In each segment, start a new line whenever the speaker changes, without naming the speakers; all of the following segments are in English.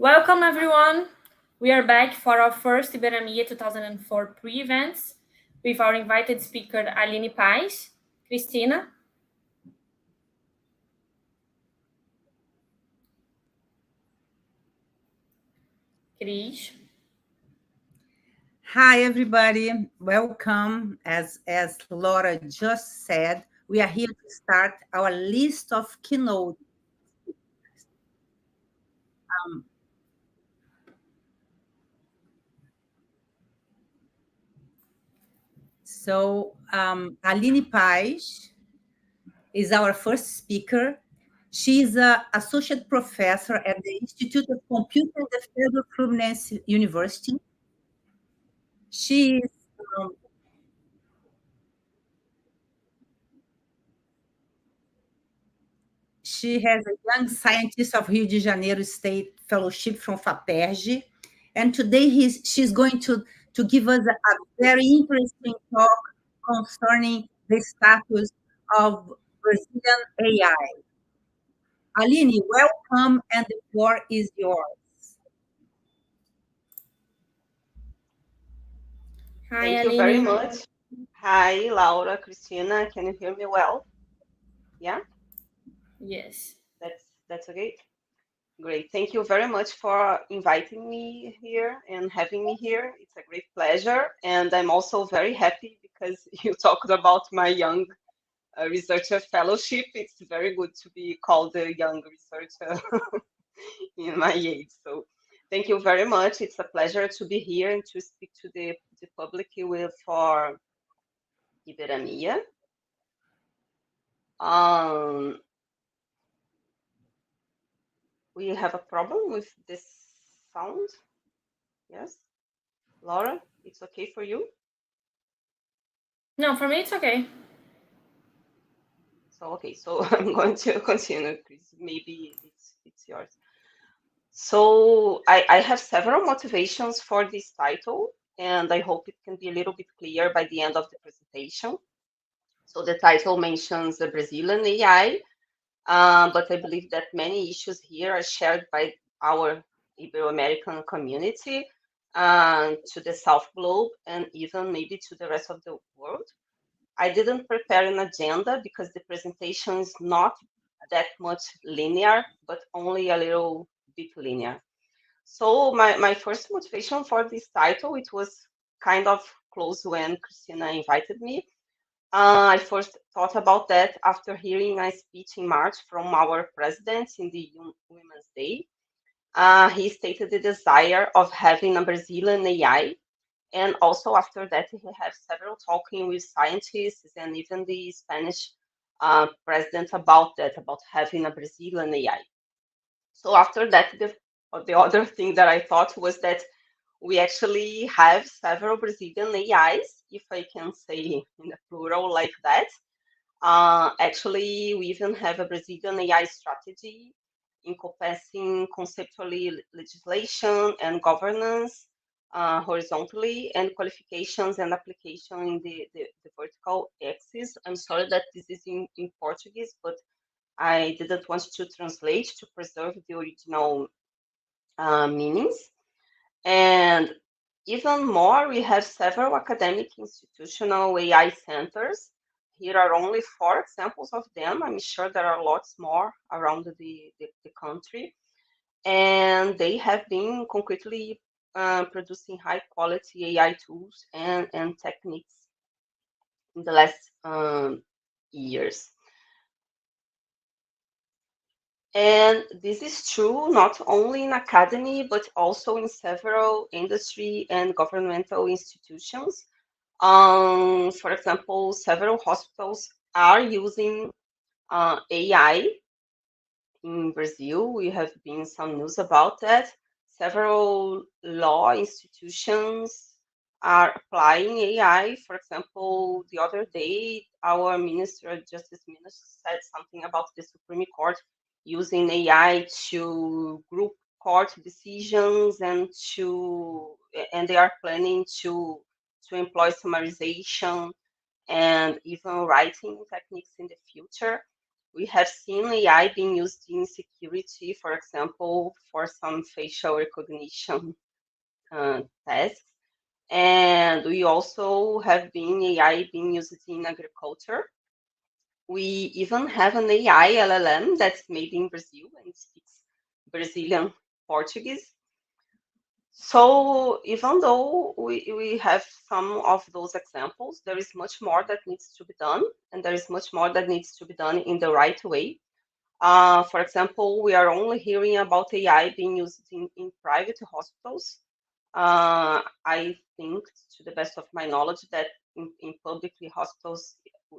Welcome, everyone. We are back for our first Ibero-American 2004 pre-events with our invited speaker, Aline Paz. Cristina. Cris.
Hi, everybody. Welcome. As Laura just said, we are here to start our list of keynote. Um, Aline Paz is our first speaker. She is an associate professor at the Institute of Computer at the Federal Fluminense University. She is um, She has a Young Scientist of Rio de Janeiro State Fellowship from FAPERJ. And today she's going to give us a very interesting talk concerning the status of Brazilian AI. Aline, welcome, and the floor is yours.
Hi,
Thank you very
Aline.
much. Hi, Laura, Christina. Can you hear me well? Yeah,
Yes.
that's okay. Great. Thank you very much for inviting me here and having me here. It's a great pleasure. And I'm also very happy because you talked about my young researcher fellowship. It's very good to be called a young researcher in my age. So thank you very much. It's a pleasure to be here and to speak to the public with for Iberamia. Um, we have a problem with this sound. Yes, Laura, it's okay for you?
No, for me, it's okay.
So okay, so I'm going to continue, Chris. Maybe it's yours. So I have several motivations for this title, and I hope it can be a little bit clear by the end of the presentation. So the title mentions the Brazilian AI, but I believe that many issues here are shared by our Ibero-American community, to the South Globe, and even maybe to the rest of the world. I didn't prepare an agenda because the presentation is not that much linear, but only a little bit linear. So my first motivation for this title, it was kind of close when Christina invited me. I first thought about that after hearing a speech in March from our president in the Women's Day. He stated the desire of having a Brazilian AI, and also after that he had several talking with scientists and even the Spanish president about that, about having a Brazilian AI. So after that, the other thing that I thought was that we actually have several Brazilian AIs, if I can say in the plural like that. Actually, we even have a Brazilian AI strategy encompassing conceptually legislation and governance horizontally, and qualifications and application in the vertical axis. I'm sorry that this is in Portuguese, but I didn't want to translate to preserve the original meanings. And even more, we have several academic institutional AI centers. Here are only four examples of them. I'm sure there are lots more around the country. And they have been concretely producing high quality AI tools and techniques in the last years. And this is true not only in academy, but also in several industry and governmental institutions. For example, several hospitals are using AI in Brazil. We have been some news about that. Several law institutions are applying AI. For example, the other day, our Minister, Justice Minister, said something about the Supreme Court using AI to group court decisions and they are planning to employ summarization and even writing techniques in the future. we have seen AI being used in security, for example, for some facial recognition tasks. And we also have been AI being used in agriculture. We even have an AI LLM that's made in Brazil and speaks Brazilian Portuguese. So even though we have some of those examples, there is much more that needs to be done, and there is much more that needs to be done in the right way. For example, we are only hearing about AI being used in private hospitals. I think, to the best of my knowledge, that in public hospitals,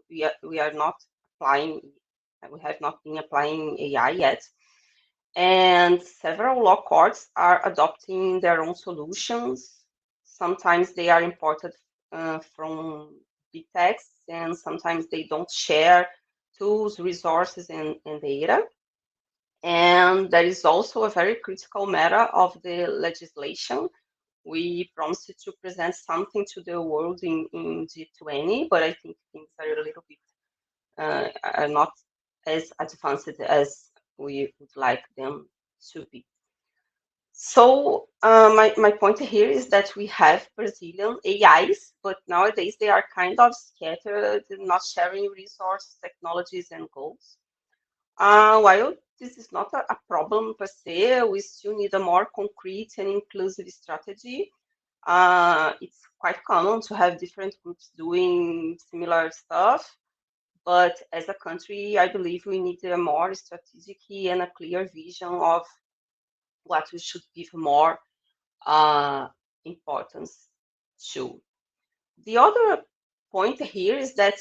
we are not applying, we have not been applying AI yet. And several law courts are adopting their own solutions. Sometimes they are imported from big techs, and sometimes they don't share tools, resources, and data. And there is also a very critical matter of the legislation. We promised to present something to the world in G20, but I think things are a little bit are not as advanced as we would like them to be. So my point here is that we have Brazilian AIs, but nowadays they are kind of scattered, not sharing resources, technologies, and goals. While this is not a problem per se, we still need a more concrete and inclusive strategy. It's quite common to have different groups doing similar stuff, but as a country, I believe we need a more strategic and a clear vision of what we should give more importance to. The other point here is that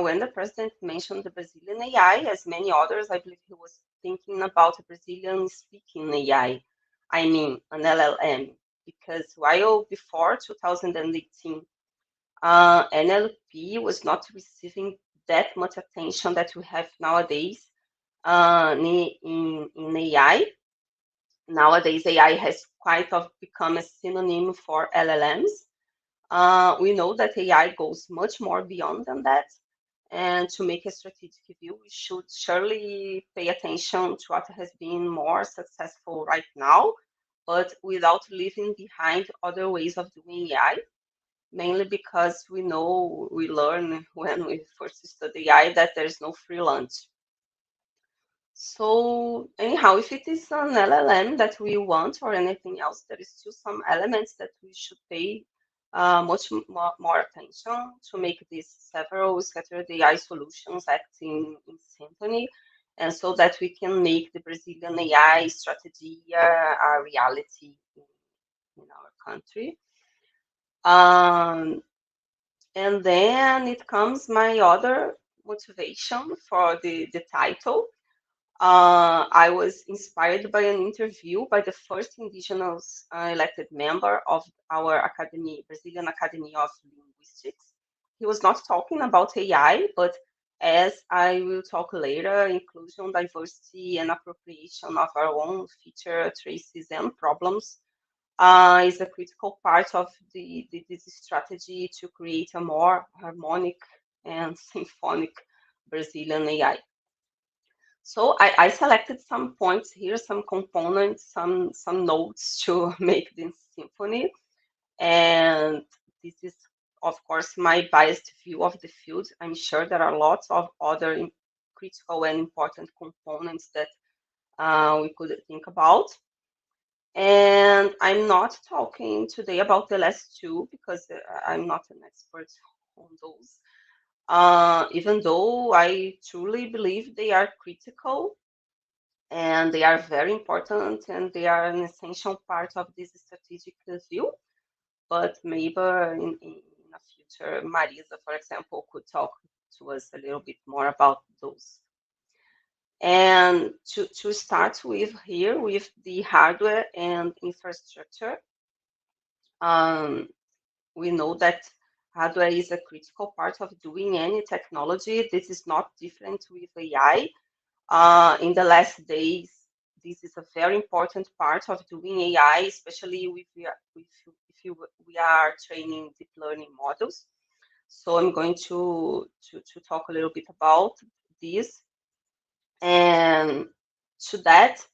when the president mentioned the Brazilian AI, as many others, I believe he was thinking about a Brazilian speaking AI. I mean, an LLM, because while before 2018, NLP was not receiving that much attention that we have nowadays in AI. Nowadays, AI has quite of become a synonym for LLMs. We know that AI goes much more beyond than that. And to make a strategic view, we should surely pay attention to what has been more successful right now, but without leaving behind other ways of doing AI, mainly because we know, we learn when we first study AI that there is no free lunch. So anyhow, if it is an LLM that we want or anything else, there is still some elements that we should pay much more attention to make these several scattered AI solutions acting in symphony, and so that we can make the Brazilian AI strategy a reality in our country. And then it comes my other motivation for the title. I was inspired by an interview by the first indigenous elected member of our academy, Brazilian Academy of Linguistics. He was not talking about AI, but as I will talk later, inclusion, diversity, and appropriation of our own feature, traces, and problems is a critical part of this strategy to create a more harmonic and symphonic Brazilian AI. So I selected some points here, some components, some notes to make this symphony. And this is, of course, my biased view of the field. I'm sure there are lots of other critical and important components that we could think about. And I'm not talking today about the last two because I'm not an expert on those. Even though I truly believe they are critical and they are very important and they are an essential part of this strategic view. But maybe in a future, Marisa, for example, could talk to us a little bit more about those. And to start with here, with the hardware and infrastructure, we know that hardware is a critical part of doing any technology. This is not different with AI. In the last days, this is a very important part of doing AI, especially if we are training deep learning models. So I'm going to talk a little bit about this. And to that,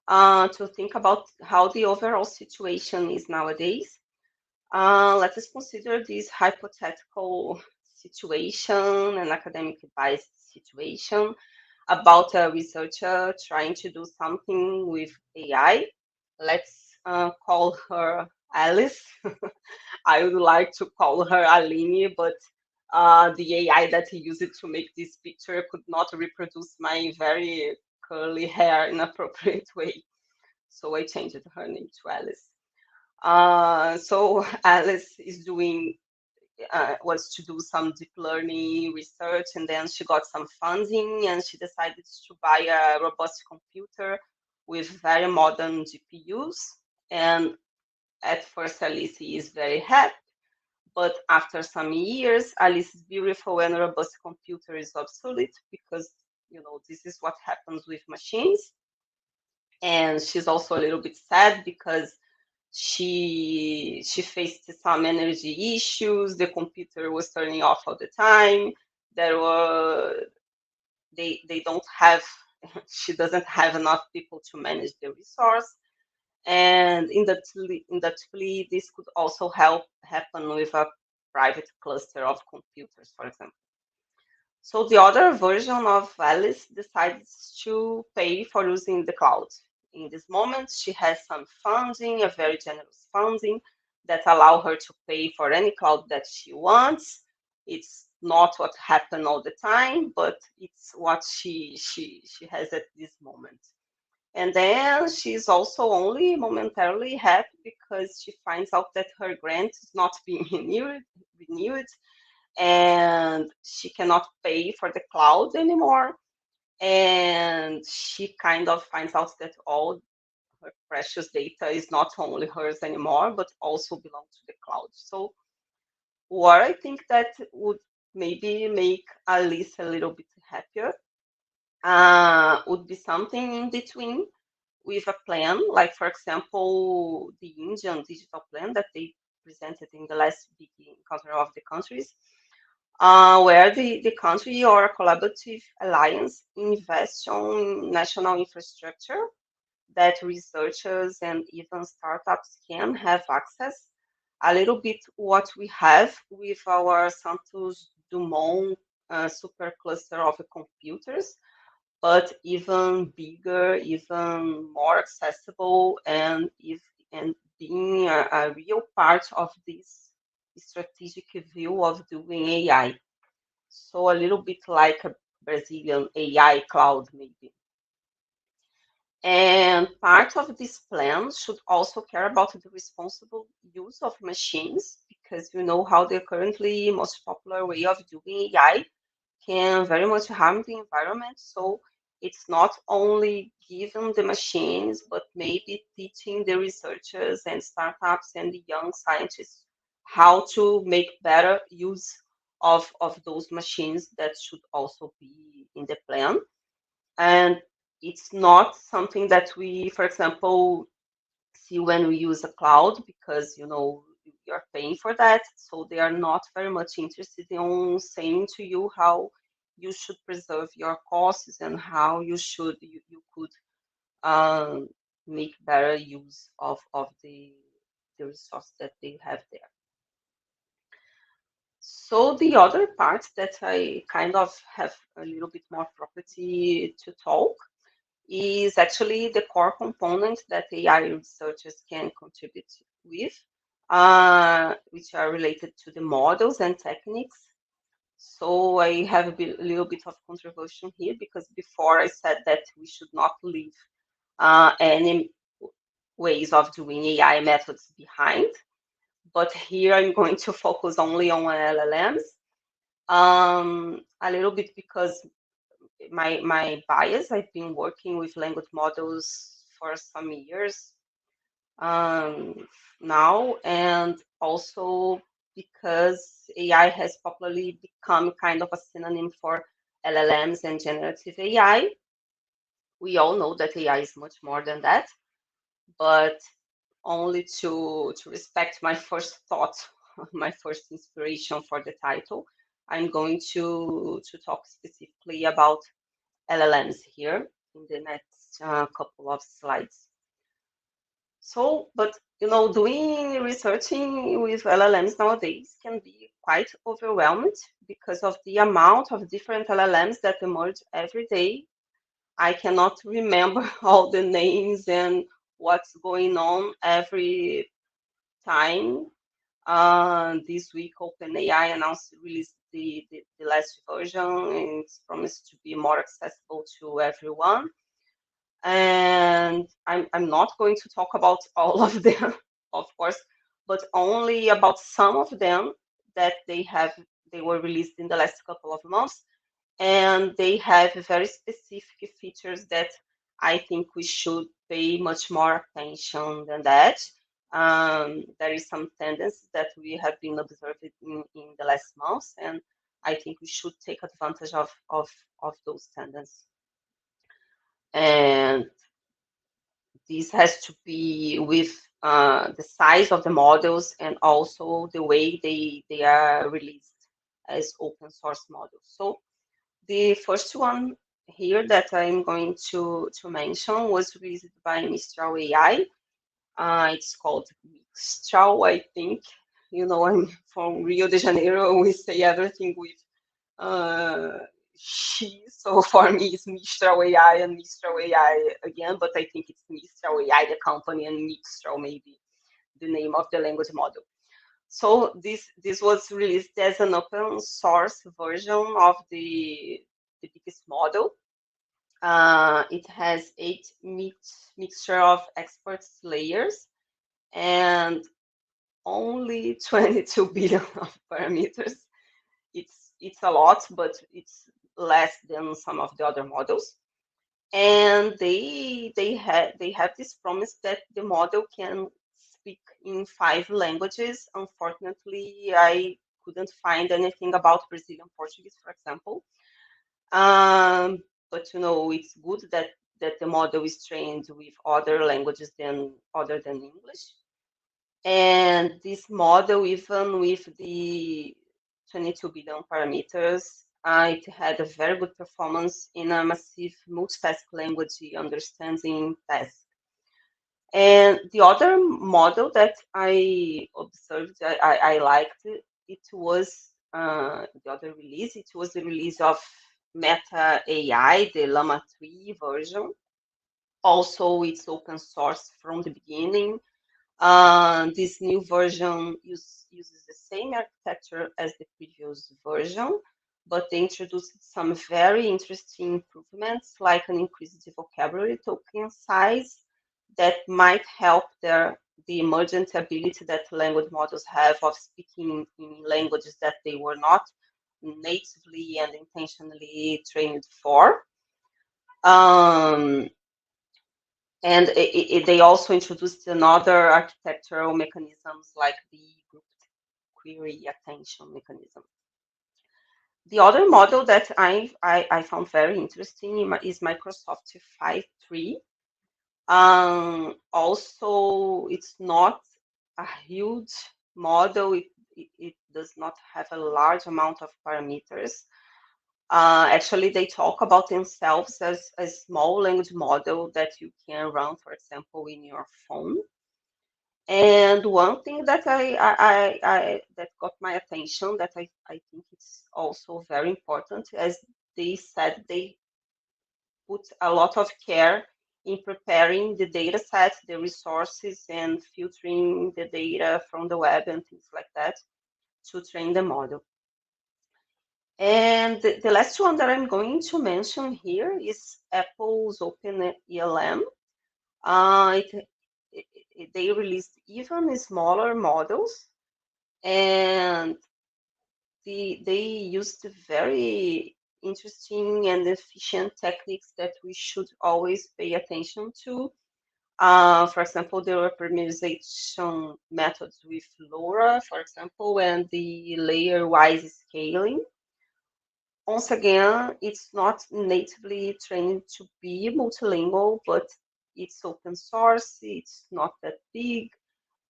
to think about how the overall situation is nowadays, let us consider this hypothetical situation, an academic biased situation about a researcher trying to do something with AI. Let's call her Alice. I would like to call her Aline, but the AI that he used to make this picture could not reproduce my very curly hair in appropriate way. So I changed her name to Alice. So Alice is doing was to do some deep learning research, and then she got some funding, and she decided to buy a robust computer with very modern GPUs. And at first, Alice is very happy, but after some years, Alice's beautiful and robust computer is obsolete because this is what happens with machines. And she's also a little bit sad because she faced some energy issues. The computer was turning off all the time. There were they don't have she doesn't have enough people to manage the resource. And inductively, this could also happen with a private cluster of computers, for example. So the other version of Alice decides to pay for using the cloud. In this moment, she has some funding, a very generous funding that allow her to pay for any cloud that she wants. It's not what happened all the time, but it's what she has at this moment. And then she's also only momentarily happy because she finds out that her grant is not being renewed, and she cannot pay for the cloud anymore. And she kind of finds out that all her precious data is not only hers anymore, but also belongs to the cloud. So what I think that would maybe make Alice a little bit happier would be something in between with a plan, like for example, the Indian digital plan that they presented in the last big encounter of the countries, where the country or a collaborative alliance invests on national infrastructure that researchers and even startups can have access. A little bit what we have with our Santos Dumont supercluster of computers, but even bigger, even more accessible, and being a real part of this strategic view of doing AI. So a little bit like a Brazilian AI cloud, maybe. And part of this plan should also care about the responsible use of machines, because you know how the currently most popular way of doing AI can very much harm the environment. So it's not only giving the machines, but maybe teaching the researchers and startups and the young scientists how to make better use of those machines. That should also be in the plan. And it's not something that we, for example, see when we use a cloud, because you're paying for that. So they are not very much interested in saying to you how you should preserve your costs and how you could um, make better use of the resource that they have there. So the other part that I kind of have a little bit more property to talk is actually the core component that AI researchers can contribute with, which are related to the models and techniques. So I have a little bit of controversy here, because before I said that we should not leave any ways of doing AI methods behind, but here I'm going to focus only on LLMs, a little bit because my bias. I've been working with language models for some years now, and also because AI has popularly become kind of a synonym for LLMs and generative AI. We all know that AI is much more than that, but only to respect my first thought, my first inspiration for the title, I'm going to talk specifically about LLMs here in the next couple of slides. So, but doing researching with LLMs nowadays can be quite overwhelmed because of the amount of different LLMs that emerge every day. I cannot remember all the names and what's going on every time. This week, OpenAI announced released the last version, and it's promised to be more accessible to everyone. And I'm not going to talk about all of them, of course, but only about some of them that they were released in the last couple of months, and they have very specific features that I think we should pay much more attention than that. There is some tendencies that we have been observing in the last months, and I think we should take advantage of those tendencies. And this has to be with the size of the models and also the way they are released as open source models. So the first one here that I'm going to mention was released by Mistral AI. It's called Mistral, I think. I'm from Rio de Janeiro. We say everything with she. So for me, it's Mistral AI and Mistral AI again, but I think it's Mistral AI, the company, and Mistral maybe the name of the language model. So this was released as an open source version of the biggest model. It has 8 mixture of experts layers and only 22 billion of parameters. It's a lot, but it's less than some of the other models. And they have this promise that the model can speak in 5 languages. Unfortunately, I couldn't find anything about Brazilian Portuguese, for example. But it's good that the model is trained with other languages other than English. And this model, even with the 22 billion parameters, it had a very good performance in a massive multitask language understanding task. And the other model that I observed, I liked, it was the other release. It was the release of Meta AI, the Llama 3 version. Also, it's open source from the beginning. This new version uses the same architecture as the previous version, but they introduced some very interesting improvements, like an increased vocabulary token size that might help the emergent ability that language models have of speaking in languages that they were not natively and intentionally trained for. And they also introduced another architectural mechanisms like the grouped query attention mechanism. The other model that I found very interesting is Microsoft 5.3. Also, it's not a huge model. It does not have a large amount of parameters. Actually, they talk about themselves as a small language model that you can run, for example, in your phone. And one thing that that got my attention that I think it's also very important, as they said, they put a lot of care in preparing the data set, the resources, and filtering the data from the web and things like that to train the model. And the last one that I'm going to mention here is Apple's OpenELM. They released even smaller models, and they used very interesting and efficient techniques that we should always pay attention to. For example, the representation methods with LoRa, for example, and the layer-wise scaling. Once again, it's not natively trained to be multilingual, but it's open source, it's not that big,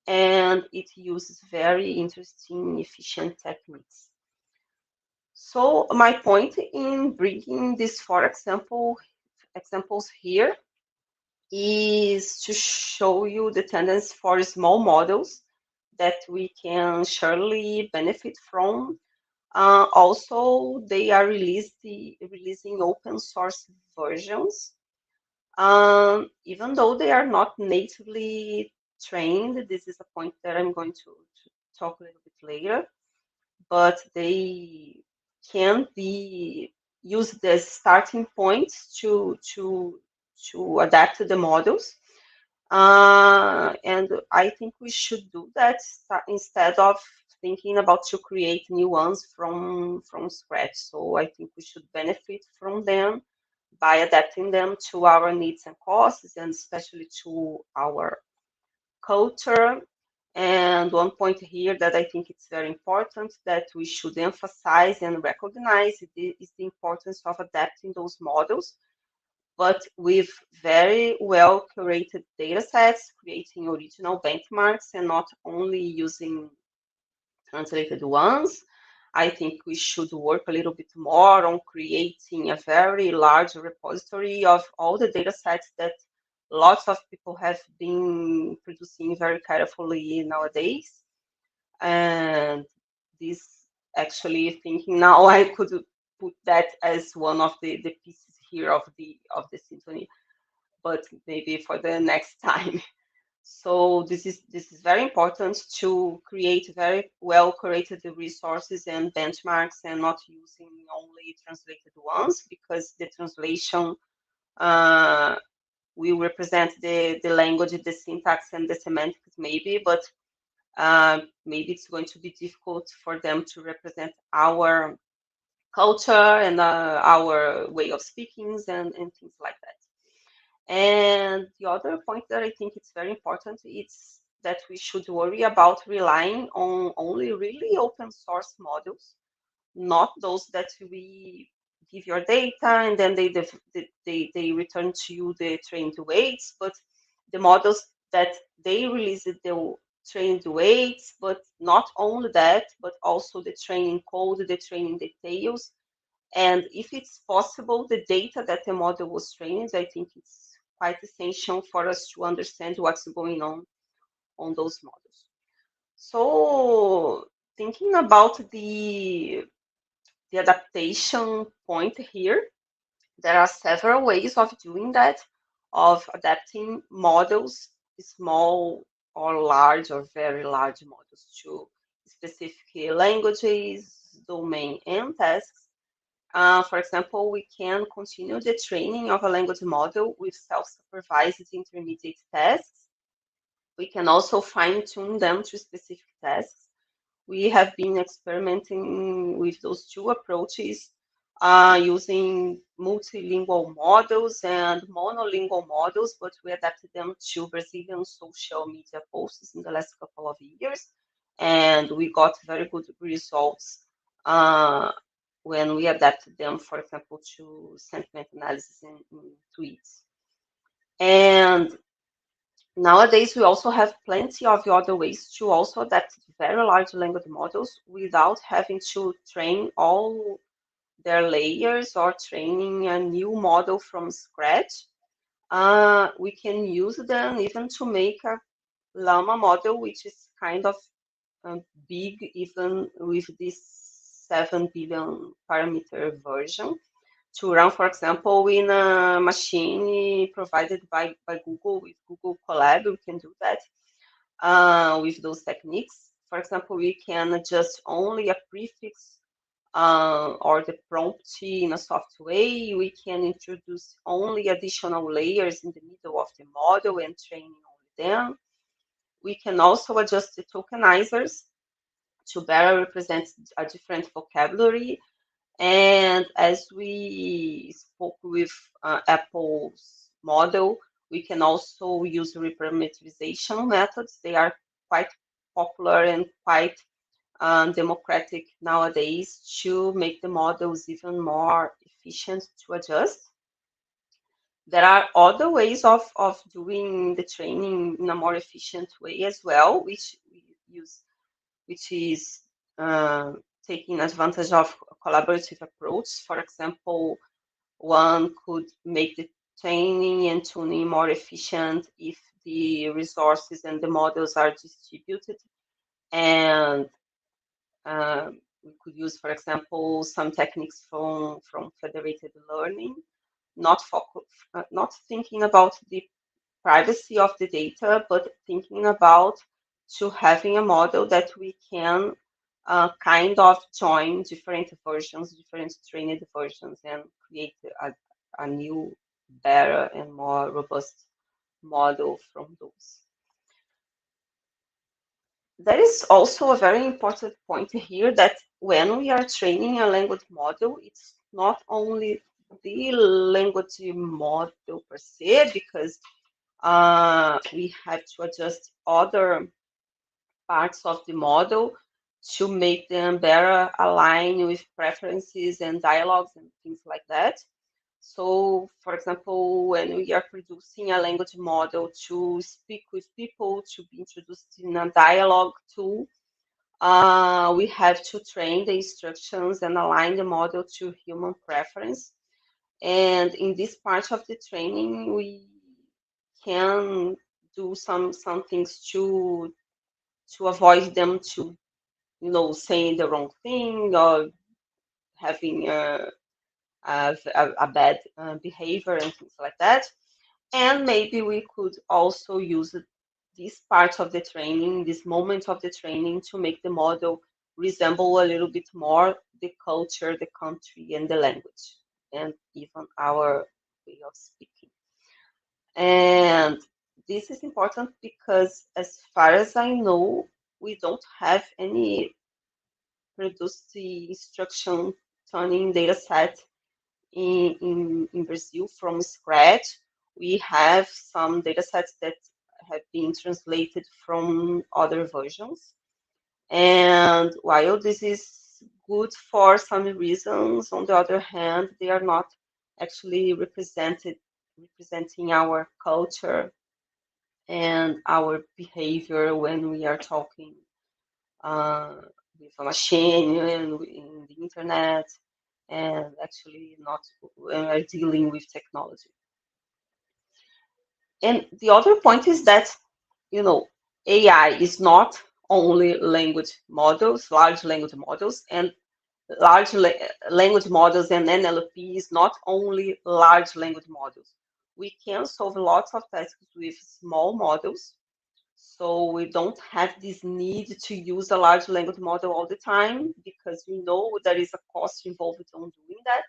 and it uses very interesting, efficient techniques. So my point in bringing these four examples here is to show you the tendency for small models that we can surely benefit from. Also, they are releasing open source versions, even though they are not natively trained. This is a point that I'm going to talk a little bit later, but they can be used as starting points to adapt the models. And I think we should do that instead of thinking about to create new ones from scratch. So I think we should benefit from them by adapting them to our needs and costs, and especially to our culture. And one point here that I think it's very important that we should emphasize and recognize is the importance of adapting those models, but with very well curated data sets, creating original benchmarks and not only using translated ones. I think we should work a little bit more on creating a very large repository of all the data sets that lots of people have been producing very carefully nowadays. And this actually thinking now I could put that as one of the pieces here of the symphony, but maybe for the next time. So this is very important to create very well curated resources and benchmarks and not using only translated ones, because the translation will represent the language, the syntax and the semantics maybe, but maybe it's going to be difficult for them to represent our culture and our way of speaking and things like that. And the other point that I think it's very important is that we should worry about relying on only really open source models, not those that we give your data and then they return to you the trained weights, but the models that they release the trained weights, but not only that, but also the training code, the training details, and if it's possible, the data that the model was trained. I think it's quite essential for us to understand what's going on those models. So thinking about the adaptation point here, there are several ways of doing that, of adapting models, small or large or very large models, to specific languages, domain, and tasks. For example, we can continue the training of a language model with self-supervised intermediate tasks. We can also fine-tune them to specific tasks. We have been experimenting with those two approaches, using multilingual models and monolingual models, but we adapted them to Brazilian social media posts in the last couple of years, and we got very good results when we adapted them, for example, to sentiment analysis in tweets. And nowadays, we also have plenty of other ways to also adapt very large language models without having to train all their layers or training a new model from scratch. We can use them even to make a llama model, which is kind of big, even with this 7 billion parameter version, to run, for example, in a machine provided by Google, with Google Colab. We can do that with those techniques. For example, we can adjust only a prefix or the prompt in a soft way. We can introduce only additional layers in the middle of the model and training only them. We can also adjust the tokenizers to better represent a different vocabulary. And as we spoke with Apple's model, we can also use reparameterization methods. They are quite popular and quite democratic nowadays to make the models even more efficient to adjust. There are other ways of doing the training in a more efficient way as well, which we use, which is taking advantage of collaborative approach. For example, one could make the training and tuning more efficient if the resources and the models are distributed. And we could use, for example, some techniques from federated learning, not thinking about the privacy of the data, but thinking about to having a model that we can kind of join different versions, different trained versions, and create a new, better, and more robust model from those. There is also a very important point here that when we are training a language model, it's not only the language model per se, because we have to adjust other parts of the model to make them better align with preferences and dialogues and things like that. So, for example, when we are producing a language model to speak with people, to be introduced in a dialogue tool, we have to train the instructions and align the model to human preference. And in this part of the training, we can do some things to avoid them to saying the wrong thing or having a bad behavior and things like that. And maybe we could also use this part of the training, this moment of the training, to make the model resemble a little bit more the culture, the country, and the language, and even our way of speaking. And this is important because, as far as I know, we don't have any produced instruction tuning data set in Brazil from scratch. We have some data sets that have been translated from other versions. And while this is good for some reasons, on the other hand, they are not actually representing our culture and our behavior when we are talking with a machine and in the internet, and actually not when we're dealing with technology. And the other point is that, AI is not only language models, large language models, and language models and NLP is not only large language models. We can solve lots of tasks with small models. So we don't have this need to use a large language model all the time because we know there is a cost involved on doing that.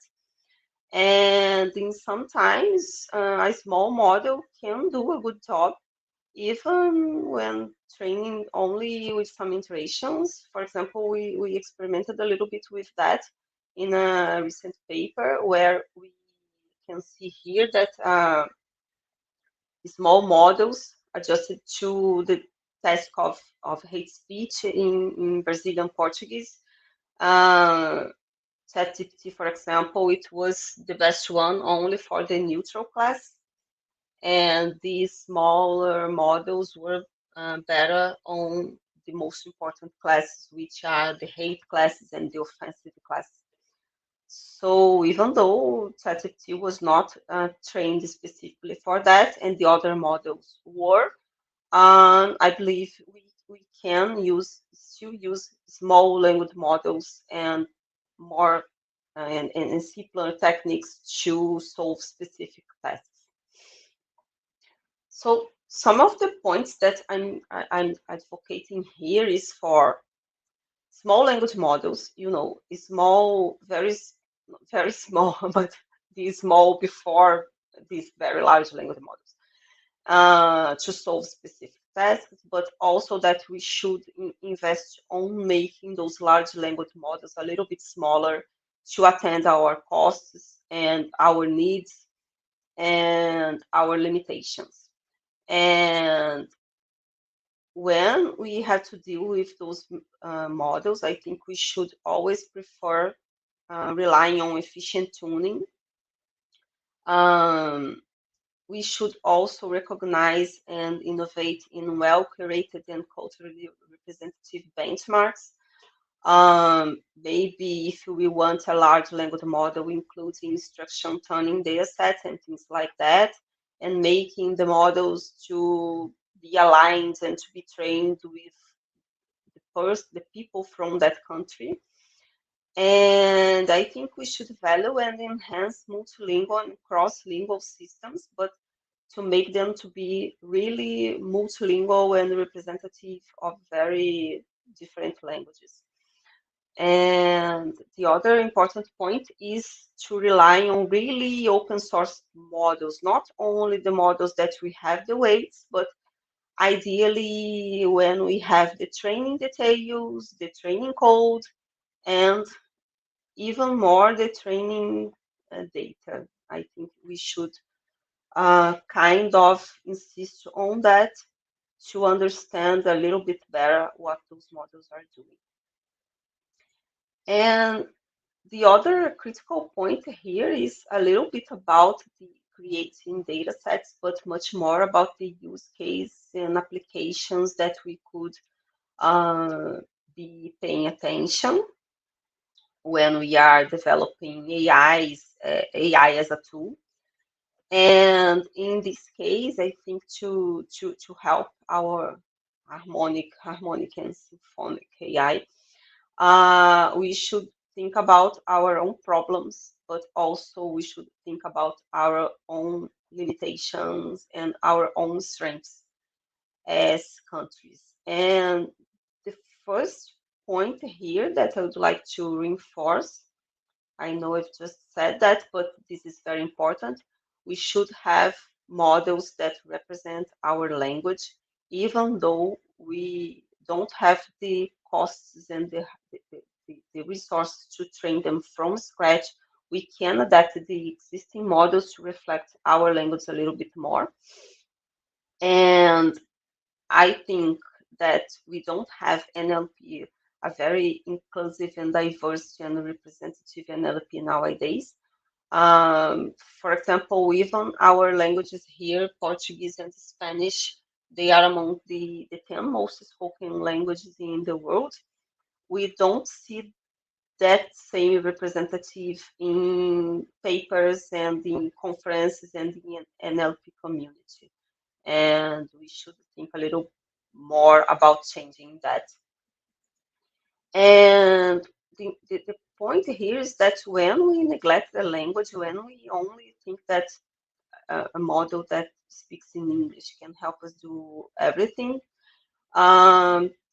And in sometimes a small model can do a good job, even when training only with some iterations. For example, we experimented a little bit with that in a recent paper where we can see here that small models adjusted to the task of hate speech in Brazilian Portuguese. ChatGPT, for example, it was the best one only for the neutral class, and these smaller models were better on the most important classes, which are the hate classes and the offensive classes. So even though ChatGPT was not trained specifically for that, and the other models were, I believe we can still use small language models and more and simpler techniques to solve specific tasks. So some of the points that I'm advocating here is for small language models, small, very small, but these small before these very large language models to solve specific tasks, but also that we should invest on making those large language models a little bit smaller to attend our costs and our needs and our limitations. And when we have to deal with those models, I think we should always prefer relying on efficient tuning. We should also recognize and innovate in well-curated and culturally representative benchmarks. Maybe if we want a large language model, including instruction tuning data sets and things like that, and making the models to be aligned and to be trained with the people from that country. And I think we should value and enhance multilingual and cross-lingual systems, but to make them to be really multilingual and representative of very different languages. And the other important point is to rely on really open source models, not only the models that we have the weights, but ideally when we have the training details, the training code, and even more the training data. I think we should kind of insist on that to understand a little bit better what those models are doing. And the other critical point here is a little bit about the creating data sets, but much more about the use case and applications that we could be paying attention when we are developing AI as a tool. And in this case, I think to help our harmonic and symphonic AI, we should think about our own problems, but also we should think about our own limitations and our own strengths as countries. And the first point here that I would like to reinforce, I know I've just said that, but this is very important. We should have models that represent our language, even though we don't have the costs and the resources to train them from scratch. We can adapt the existing models to reflect our language a little bit more. And I think that we don't have NLP, a very inclusive and diverse and representative NLP nowadays. For example, even our languages here, Portuguese and Spanish, they are among the 10 most spoken languages in the world. We don't see that same representative in papers and in conferences and in NLP community. And we should think a little more about changing that. And the point here is that when we neglect the language, when we only think that a model that speaks in English can help us do everything,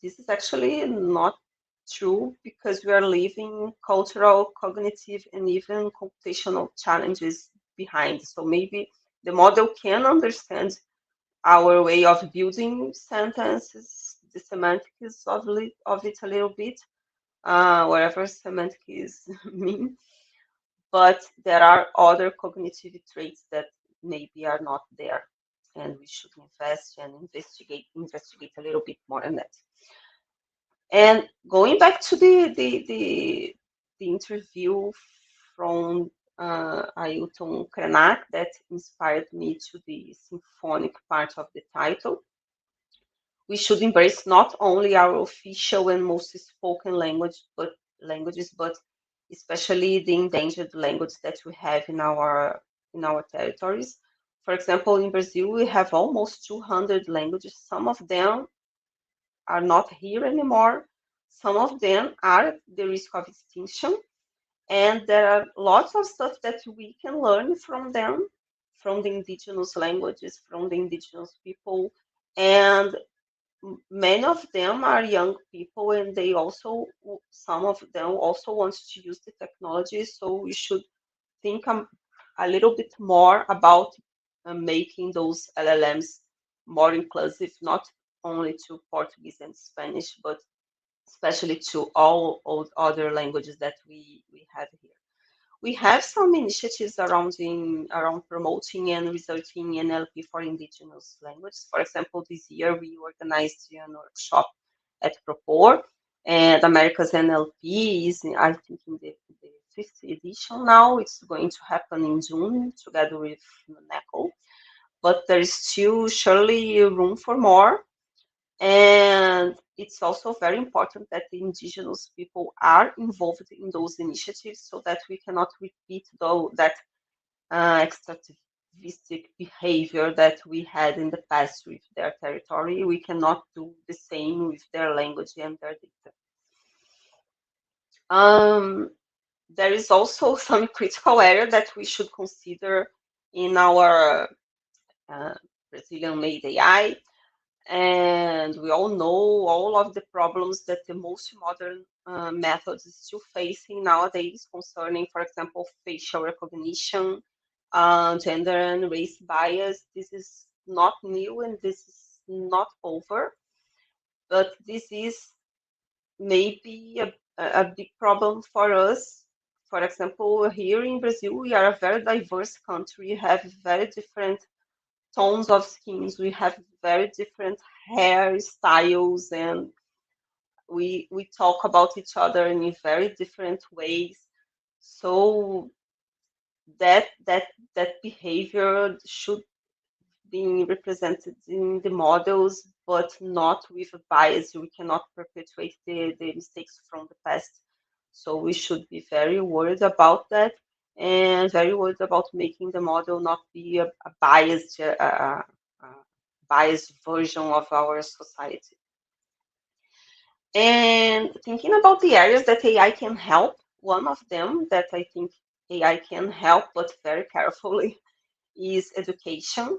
this is actually not true, because we are leaving cultural, cognitive, and even computational challenges behind. So maybe the model can understand our way of building sentences, the semantics of it a little bit, whatever semantic is mean, but there are other cognitive traits that maybe are not there, and we should invest and investigate a little bit more on that. And going back to the interview from Ailton Krenak that inspired me to the symphonic part of the title, we should embrace not only our official and most spoken languages, but especially the endangered language that we have in our territories. For example, in Brazil, we have almost 200 languages. Some of them are not here anymore. Some of them are at the risk of extinction. And there are lots of stuff that we can learn from them, from the indigenous languages, from the indigenous people. And many of them are young people, and some of them also want to use the technology. So we should think a little bit more about making those LLMs more inclusive, not only to Portuguese and Spanish, but especially to all other languages that we have here. We have some initiatives around promoting and researching NLP for indigenous languages. For example, this year we organized a workshop at Propor, and America's NLP is, I think, in the fifth edition now. It's going to happen in June together with NECO, but there is still surely room for more. And it's also very important that the indigenous people are involved in those initiatives so that we cannot repeat that extractivistic behavior that we had in the past with their territory. We cannot do the same with their language and their data. There is also some critical area that we should consider in our Brazilian-made AI. And we all know all of the problems that the most modern methods is still facing nowadays concerning, for example, facial recognition, gender and race bias. This is not new and this is not over, but this is maybe a big problem for us. For example, here in Brazil, we are a very diverse country. We have very different tones of skins. We have very different hairstyles, and we talk about each other in very different ways. So that behavior should be represented in the models, but not with a bias. We cannot perpetuate the mistakes from the past. So we should be very worried about that, and very worried about making the model not be a biased biased version of our society. And thinking about the areas that AI can help, one of them that I think AI can help, but very carefully, is education.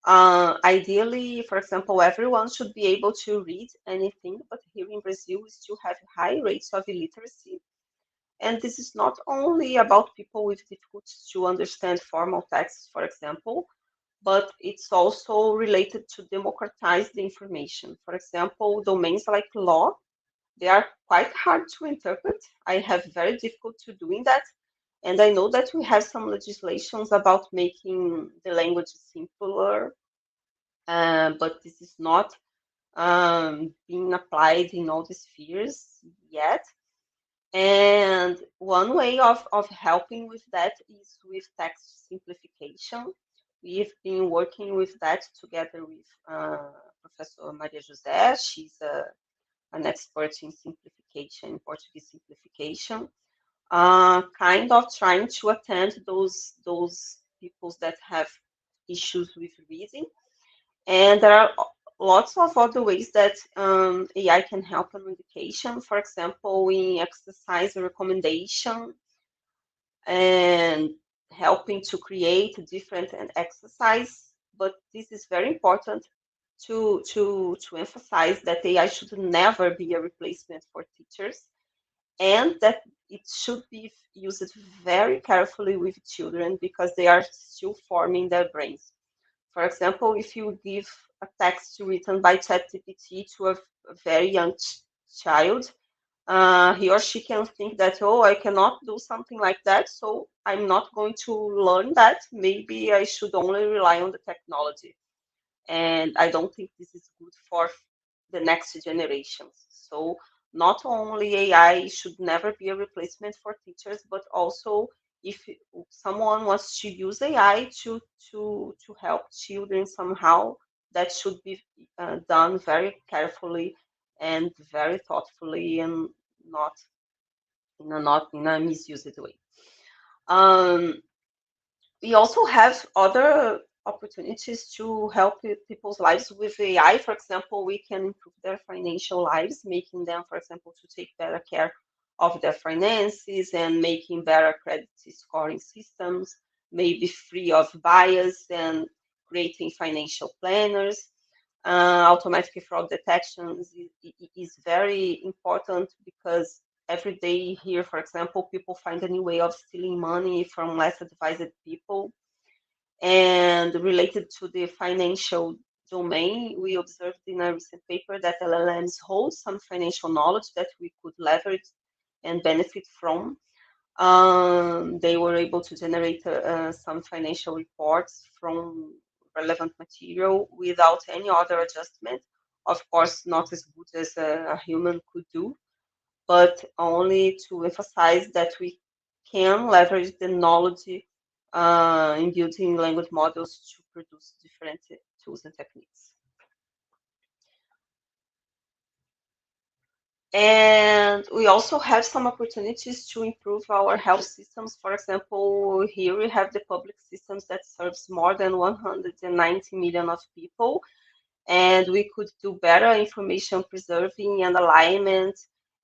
Ideally, for example, everyone should be able to read anything, but here in Brazil, we still have high rates of illiteracy. And this is not only about people with difficulties to understand formal texts, for example, but it's also related to democratize the information. For example, domains like law, they are quite hard to interpret. I have very difficult to doing that. And I know that we have some legislations about making the language simpler, but this is not being applied in all the spheres yet. And one way of helping with that is with text simplification. We've been working with that together with Professor Maria José. She's an expert in simplification, in Portuguese simplification, kind of trying to attend those people that have issues with reading. And there are lots of other ways that AI can help in education. For example, in exercise recommendation and helping to create different exercise. But this is very important to emphasize that AI should never be a replacement for teachers, and that it should be used very carefully with children because they are still forming their brains. For example, if you give a text written by ChatGPT to a very young child, he or she can think that, oh, I cannot do something like that, so I'm not going to learn that. Maybe I should only rely on the technology. And I don't think this is good for the next generations. So not only AI should never be a replacement for teachers, but also if someone wants to use AI to help children somehow, that should be done very carefully and very thoughtfully, and not in a misused way. We also have other opportunities to help people's lives with AI. For example, we can improve their financial lives, making them, for example, to take better care of their finances and making better credit scoring systems, maybe free of bias, and creating financial planners. Automatic fraud detection is very important because every day here, for example, people find a new way of stealing money from less advised people. And related to the financial domain, we observed in a recent paper that LLMs hold some financial knowledge that we could leverage and benefit from. They were able to generate some financial reports from relevant material without any other adjustment. Of course, not as good as a human could do, but only to emphasize that we can leverage the knowledge in building language models to produce different tools and techniques. And we also have some opportunities to improve our health systems. For example, here we have the public systems that serves more than 190 million of people, and we could do better information preserving and alignment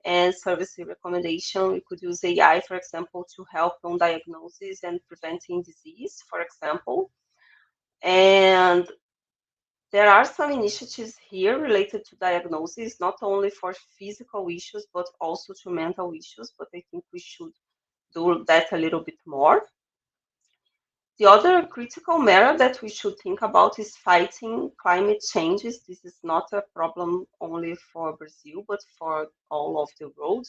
and service recommendation. We could use AI, for example, to help on diagnosis and preventing disease, for example. And there are some initiatives here related to diagnosis, not only for physical issues, but also to mental issues, but I think we should do that a little bit more. The other critical matter that we should think about is fighting climate changes. This is not a problem only for Brazil, but for all of the world.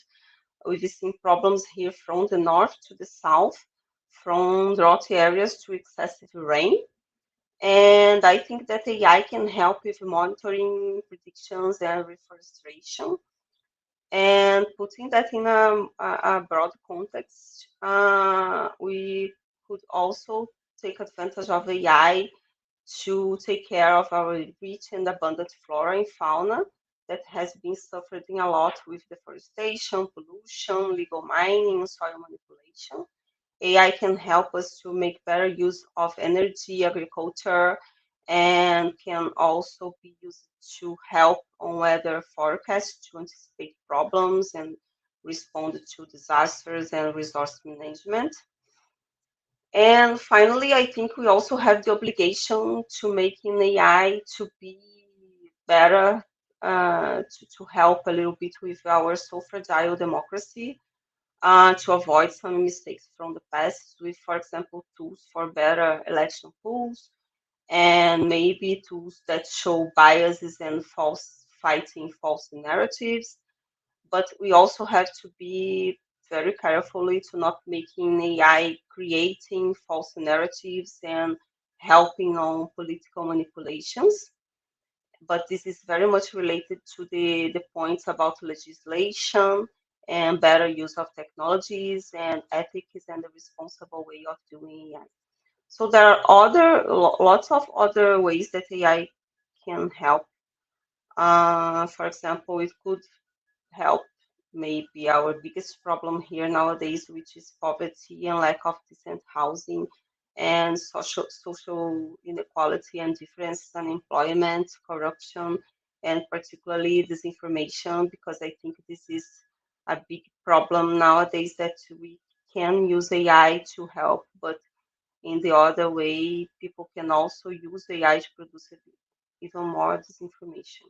We've seen problems here from the north to the south, from drought areas to excessive rain. And I think that AI can help with monitoring predictions and reforestation. And putting that in a broad context, we could also take advantage of AI to take care of our rich and abundant flora and fauna that has been suffering a lot with deforestation, pollution, legal mining, and soil manipulation. AI can help us to make better use of energy, agriculture, and can also be used to help on weather forecasts to anticipate problems and respond to disasters and resource management. And finally, I think we also have the obligation to making AI to be better, to help a little bit with our so fragile democracy, to avoid some mistakes from the past with, for example, tools for better election polls and maybe tools that show biases and fighting false narratives. But we also have to be very carefully to not making AI creating false narratives and helping on political manipulations. But this is very much related to the points about legislation and better use of technologies and ethics and the responsible way of doing AI. So there are lots of other ways that AI can help. For example, it could help maybe our biggest problem here nowadays, which is poverty and lack of decent housing and social inequality and difference in employment, corruption, and particularly disinformation, because I think this is a big problem nowadays that we can use AI to help, but in the other way, people can also use AI to produce even more disinformation.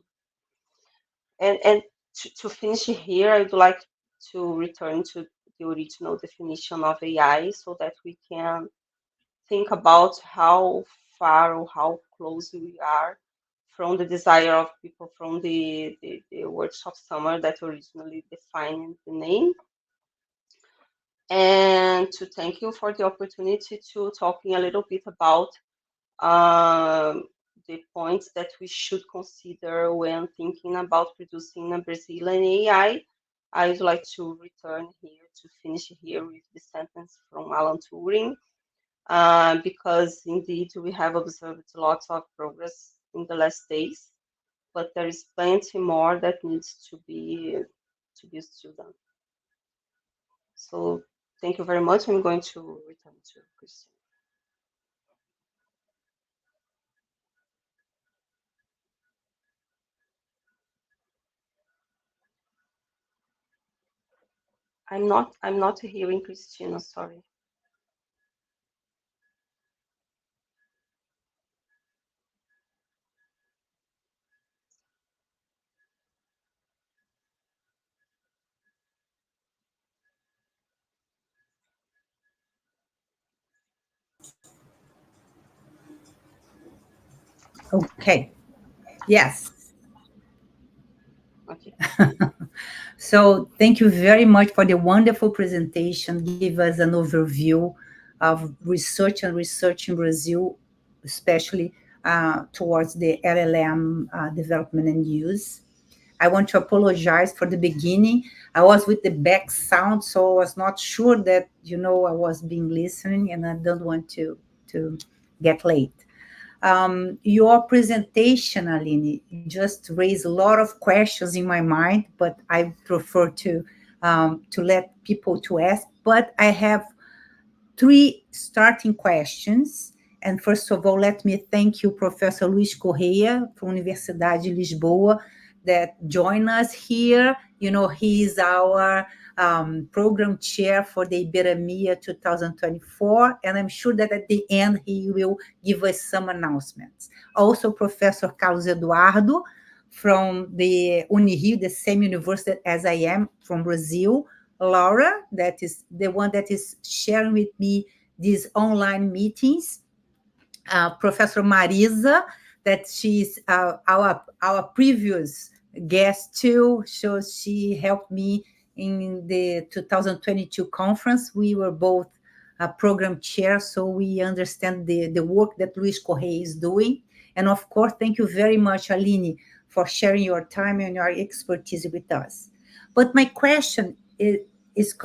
And to finish here, I'd like to return to the original definition of AI so that we can think about how far or how close we are from the desire of people from the workshop summer that originally defined the name. And to thank you for the opportunity to talking a little bit about the points that we should consider when thinking about producing a Brazilian AI. I'd like to return here to finish here with the sentence from Alan Turing, because indeed we have observed lots of progress in the last days, but there is plenty more that needs to be still done. So thank you very much. I'm going to return to Christian. I'm not hearing Christina, sorry.
Okay. Yes.
Okay.
So thank you very much for the wonderful presentation. Give us an overview of research in Brazil, especially towards the LLM development and use. I want to apologize for the beginning. I was with the back sound, so I was not sure that, I was being listening, and I don't want to get late. Your presentation, Aline, just raised a lot of questions in my mind, but I prefer to let people to ask. But I have three starting questions. And first of all, let me thank you, Professor Luis Correia from Universidade de Lisboa, that joined us here. You know, he is our program chair for the Ibero-American 2024, and I'm sure that at the end he will give us some announcements. Also, Professor Carlos Eduardo from the Unirio, the same university as I am, from Brazil. Laura, that is the one that is sharing with me these online meetings. Professor Marisa, that she's our previous guest too. So she helped me in the 2022 conference. We were both program chairs, so we understand the work that Luis Correia is doing. And of course, thank you very much, Aline, for sharing your time and your expertise with us. But my question is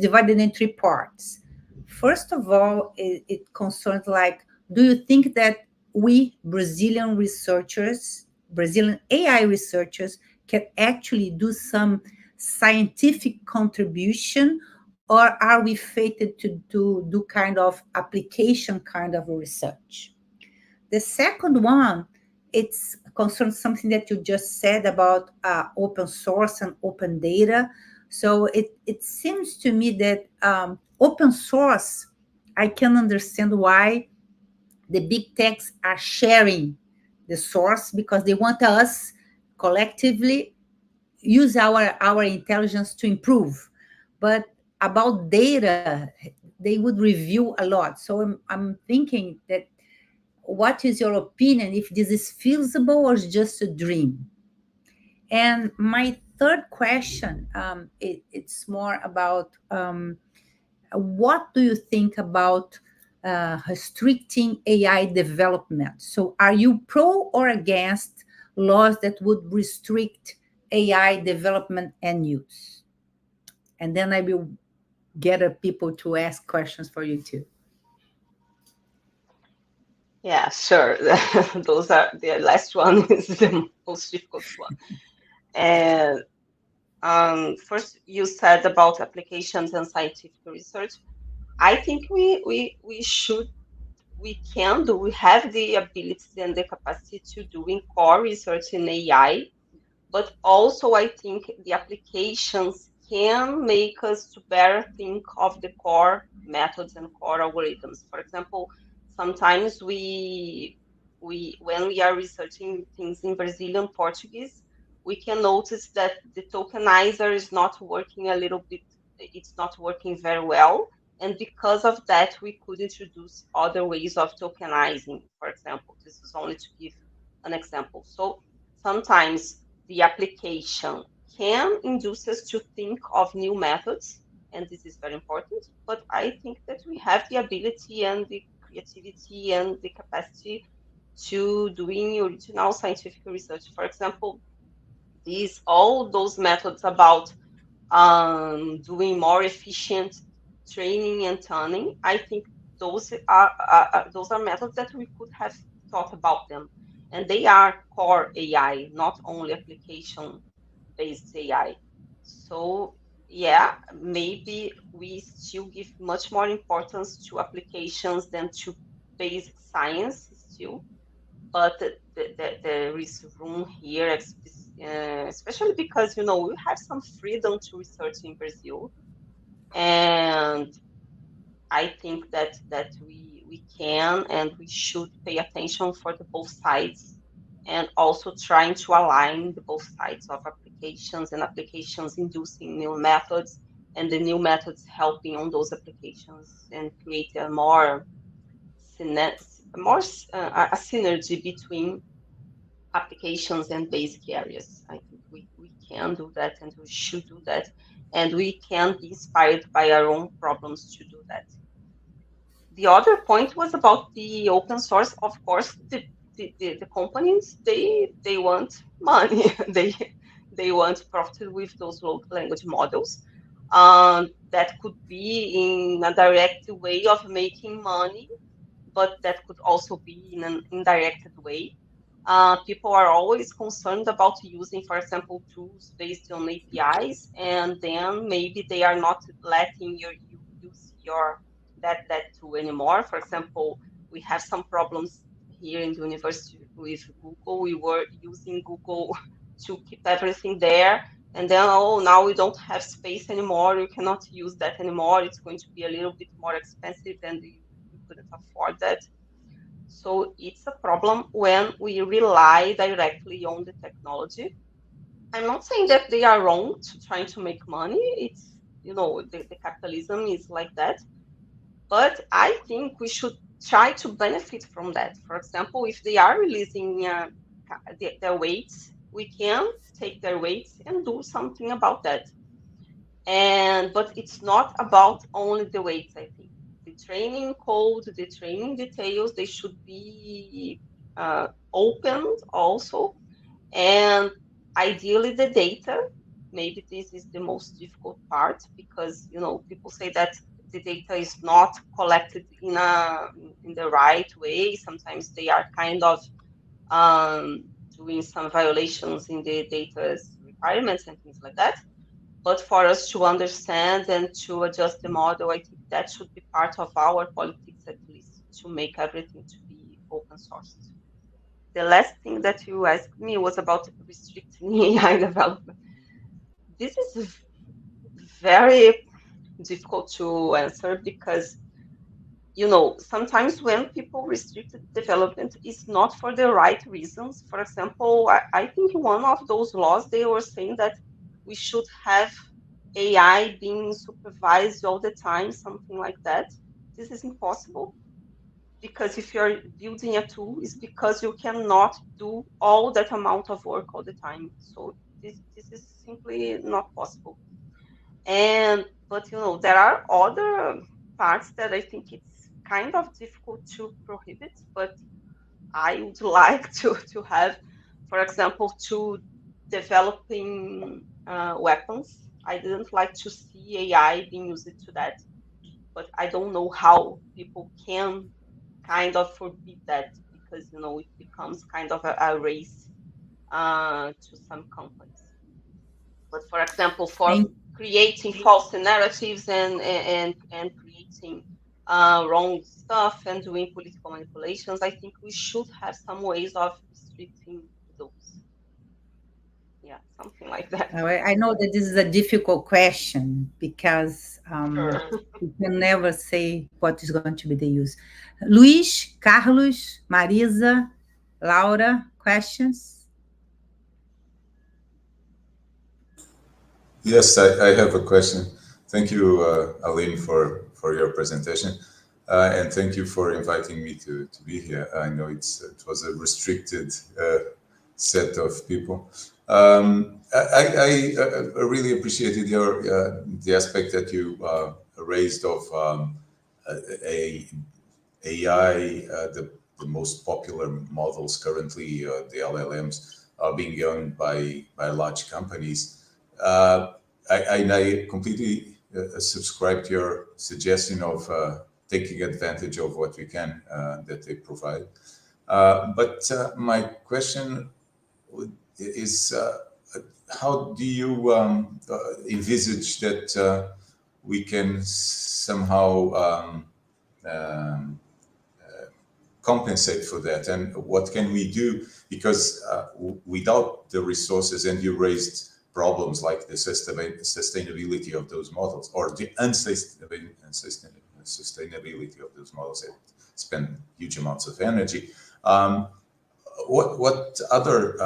divided in three parts. First of all, it concerns like, do you think that we Brazilian researchers, Brazilian AI researchers, can actually do some scientific contribution, or are we fated to do kind of application kind of research? The second one, it's concerns something that you just said about open source and open data. So it seems to me that open source, I can understand why the big techs are sharing the source, because they want us collectively use our intelligence to improve. But about data, they would review a lot. So I'm thinking that, what is your opinion if this is feasible or just a dream? And my third question, it's more about what do you think about restricting AI development? So are you pro or against laws that would restrict AI development and use? And then I will get people to ask questions for you too.
Yeah, sure. Those are the last one is the most difficult one. And first, you said about applications and scientific research. I think we have the ability and the capacity to doing core research in AI, but also I think the applications can make us to better think of the core methods and core algorithms. For example, sometimes we when we are researching things in Brazilian Portuguese, we can notice that the tokenizer is not working a little bit, it's not working very well. And because of that, we could introduce other ways of tokenizing, for example. This is only to give an example. So sometimes the application can induce us to think of new methods, and this is very important. But I think that we have the ability and the creativity and the capacity to doing original scientific research. For example, these all those methods about doing more efficient training and tuning. I think those are methods that we could have thought about them, and they are core AI, not only application based AI. So yeah, maybe we still give much more importance to applications than to basic science still, but there is room here, especially because we have some freedom to research in Brazil, and I think that we can and we should pay attention for the both sides, and also trying to align the both sides of applications and applications inducing new methods, and the new methods helping on those applications and create a more a synergy between applications and basic areas. I think we can do that and we should do that. And we can be inspired by our own problems to do that. The other point was about the open source. Of course, the companies, they want money. they want profit with those language models. That could be in a direct way of making money, but that could also be in an indirected way. People are always concerned about using, for example, tools based on APIs, and then maybe they are not letting you use that tool anymore. For example, we have some problems here in the university with Google. We were using Google to keep everything there, and then now we don't have space anymore. You cannot use that anymore. It's going to be a little bit more expensive, and you couldn't afford that. So it's a problem when we rely directly on the technology. I'm not saying that they are wrong to trying to make money. It's, the capitalism is like that. But I think we should try to benefit from that. For example, if they are releasing their weights, we can take their weights and do something about that. But it's not about only the weights, I think. The training code, the training details, they should be opened also. And ideally the data, maybe this is the most difficult part, because people say that the data is not collected in the right way. Sometimes they are kind of doing some violations in the data's requirements and things like that. But for us to understand and to adjust the model, I think that should be part of our politics, at least, to make everything to be open sourced. The last thing that you asked me was about restricting AI development. This is very difficult to answer because, sometimes when people restrict development, it's not for the right reasons. For example, I think one of those laws, they were saying that we should have AI being supervised all the time, something like that. This is impossible, because if you're building a tool, it's because you cannot do all that amount of work all the time. So this is simply not possible. But there are other parts that I think it's kind of difficult to prohibit, but I would like to have, for example, to developing weapons. I didn't like to see AI being used to that, but I don't know how people can kind of forbid that, because it becomes kind of a race to some companies. But for example, for creating false narratives and creating wrong stuff and doing political manipulations, I think we should have some ways of restricting those. Yeah, something like that.
I know that this is a difficult question because
Sure.
you can never say what is going to be the use. Luis, Carlos, Marisa, Laura, questions?
Yes, I have a question. Thank you, Aline, for your presentation. And thank you for inviting me to be here. I know it was a restricted set of people. I really appreciated the aspect that you raised of AI, the most popular models currently, the LLMs, are being owned by large companies. I completely subscribe to your suggestion of taking advantage of what we can that they provide. But my question is, how do you envisage that we can somehow compensate for that, and what can we do? Because without the resources, and you raised problems like the sustainability of those models, or the unsustainability of those models that spend huge amounts of energy. What other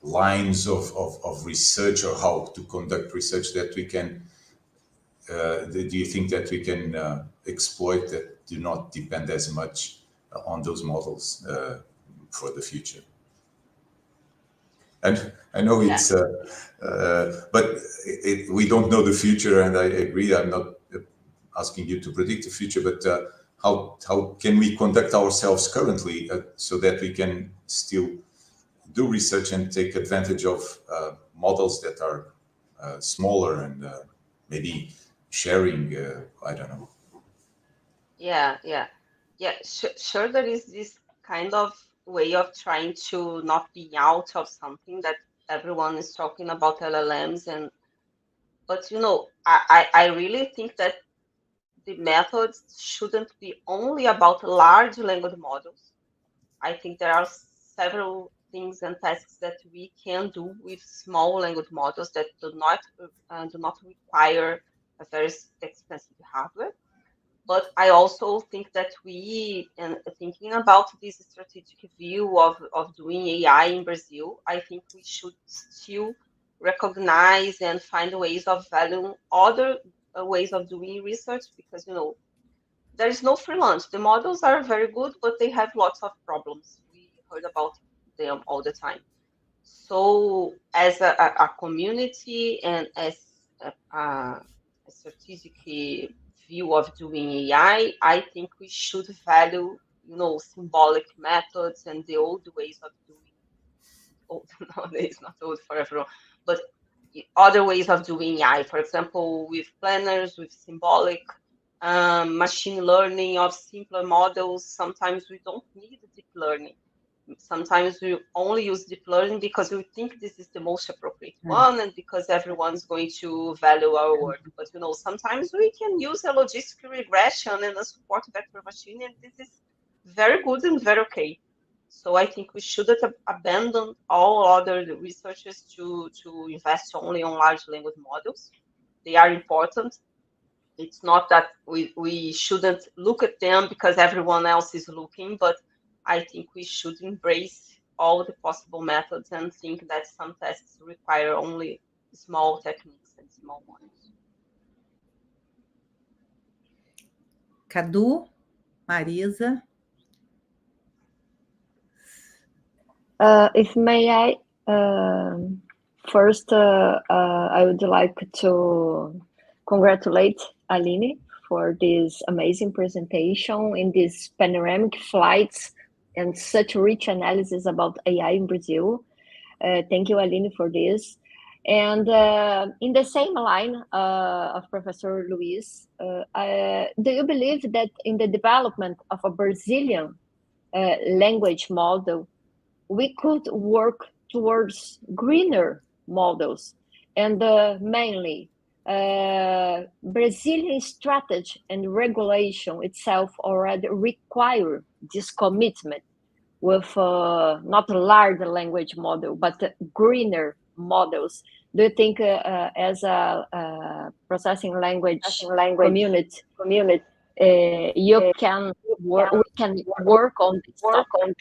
lines of research, or how to conduct research that we can, do you think that we can exploit, that do not depend as much on those models for the future? And I know it's, but we don't know the future, and I agree, I'm not asking you to predict the future, but how can we conduct ourselves currently so that we can still do research and take advantage of models that are smaller and maybe sharing, I don't know,
Yeah, yeah, yeah. Sure, there is this kind of way of trying to not be out of something that everyone is talking about LLMs, and but I really think that the methods shouldn't be only about large language models. I think there are several things and tasks that we can do with small language models that do not require a very expensive hardware. But I also think that and thinking about this strategic view of doing AI in Brazil, I think we should still recognize and find ways of valuing other ways of doing research, because there is no free lunch. The models are very good, but they have lots of problems. We heard about them all the time. So, as a community and as a strategic view of doing AI, I think we should value, symbolic methods and the old ways of doing. Old nowadays, not old for everyone, but other ways of doing AI. For example, with planners, with symbolic machine learning of simpler models. Sometimes we don't need deep learning. Sometimes we only use deep learning because we think this is the most appropriate one and because everyone's going to value our work. But sometimes we can use a logistic regression and a support vector machine, and this is very good and very okay. So I think we shouldn't abandon all other researches to invest only on large language models. They are important. It's not that we shouldn't look at them because everyone else is looking, but I think we should embrace all the possible methods and think that some tests require only small techniques and small models.
Cadu, Marisa.
If may I, first, I would like to congratulate Aline for this amazing presentation in these panoramic flights and such rich analysis about AI in Brazil. Thank you, Aline, for this. And in the same line of Professor Luis, do you believe that in the development of a Brazilian language model, we could work towards greener models, and mainly Brazilian strategy and regulation itself already require this commitment with not a large language model, but greener models. Do you think as a processing language community, you can work, we can work on this topic?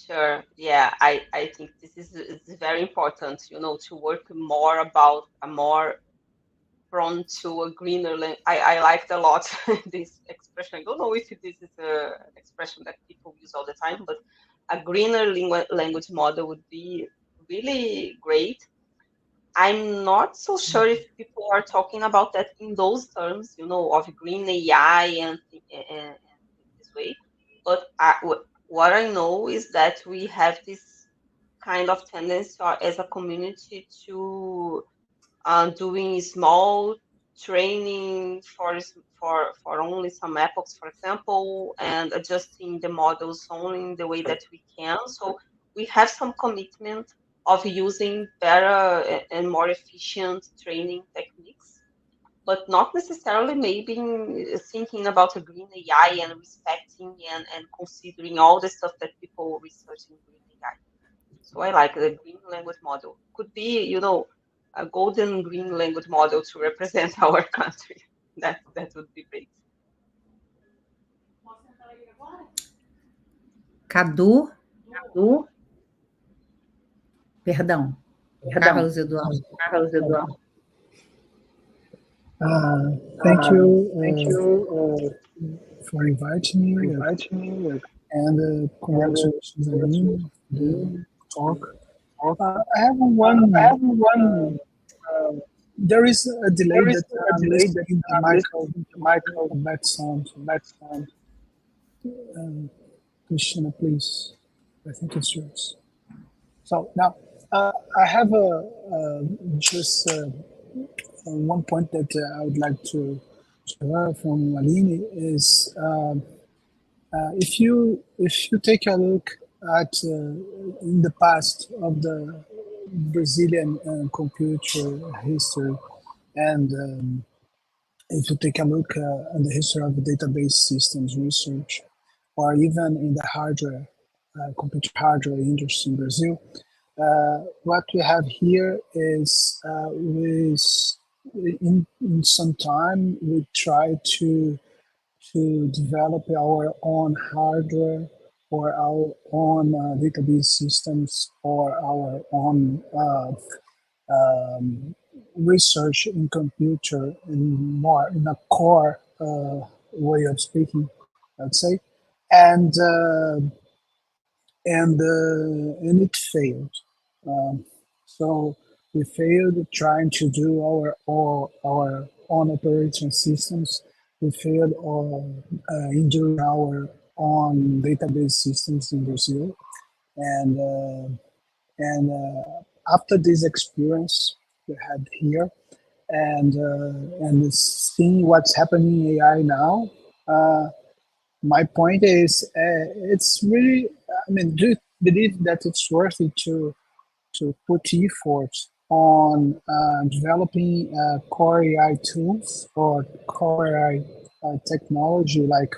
Sure. Yeah, I think this is very important, to work more about a more prone to a greener land. I liked a lot this expression. I don't know if this is an expression that people use all the time, but a greener language model would be really great. I'm not so sure if people are talking about that in those terms, of green AI and this way. But what I know is that we have this kind of tendency as a community to doing small training for only some epochs, for example, and adjusting the models only in the way that we can. So we have some commitment of using better and more efficient training techniques, but not necessarily maybe thinking about a green AI and respecting and considering all the stuff that people research in green AI. So I like the green language model. Could be, a golden green language model to represent our country. That would be great.
Cadu. Perdão. Carlos Eduardo.
Thank you for inviting me, and congratulations on the talk. I have one. There is a delay that I'm listening to Michael back sound. Christina, please. I think it's yours. So now I have just one point that I would like to learn from Aline is if you take a look at in the past of the Brazilian computer history, and if you take a look at the history of the database systems research, or even in the hardware, computer hardware industry in Brazil, what we have here is in some time we try to develop our own hardware or our own database systems or our own research in computer in more in a core way of speaking, I'd say, and and it failed. Um, so we failed trying to do our own operating systems. We failed in doing our own database systems in Brazil, and after this experience we had here, and seeing what's happening in AI now. My point is, it's really. I mean, do you believe that it's worth it to put effort on developing core AI tools or core AI technology like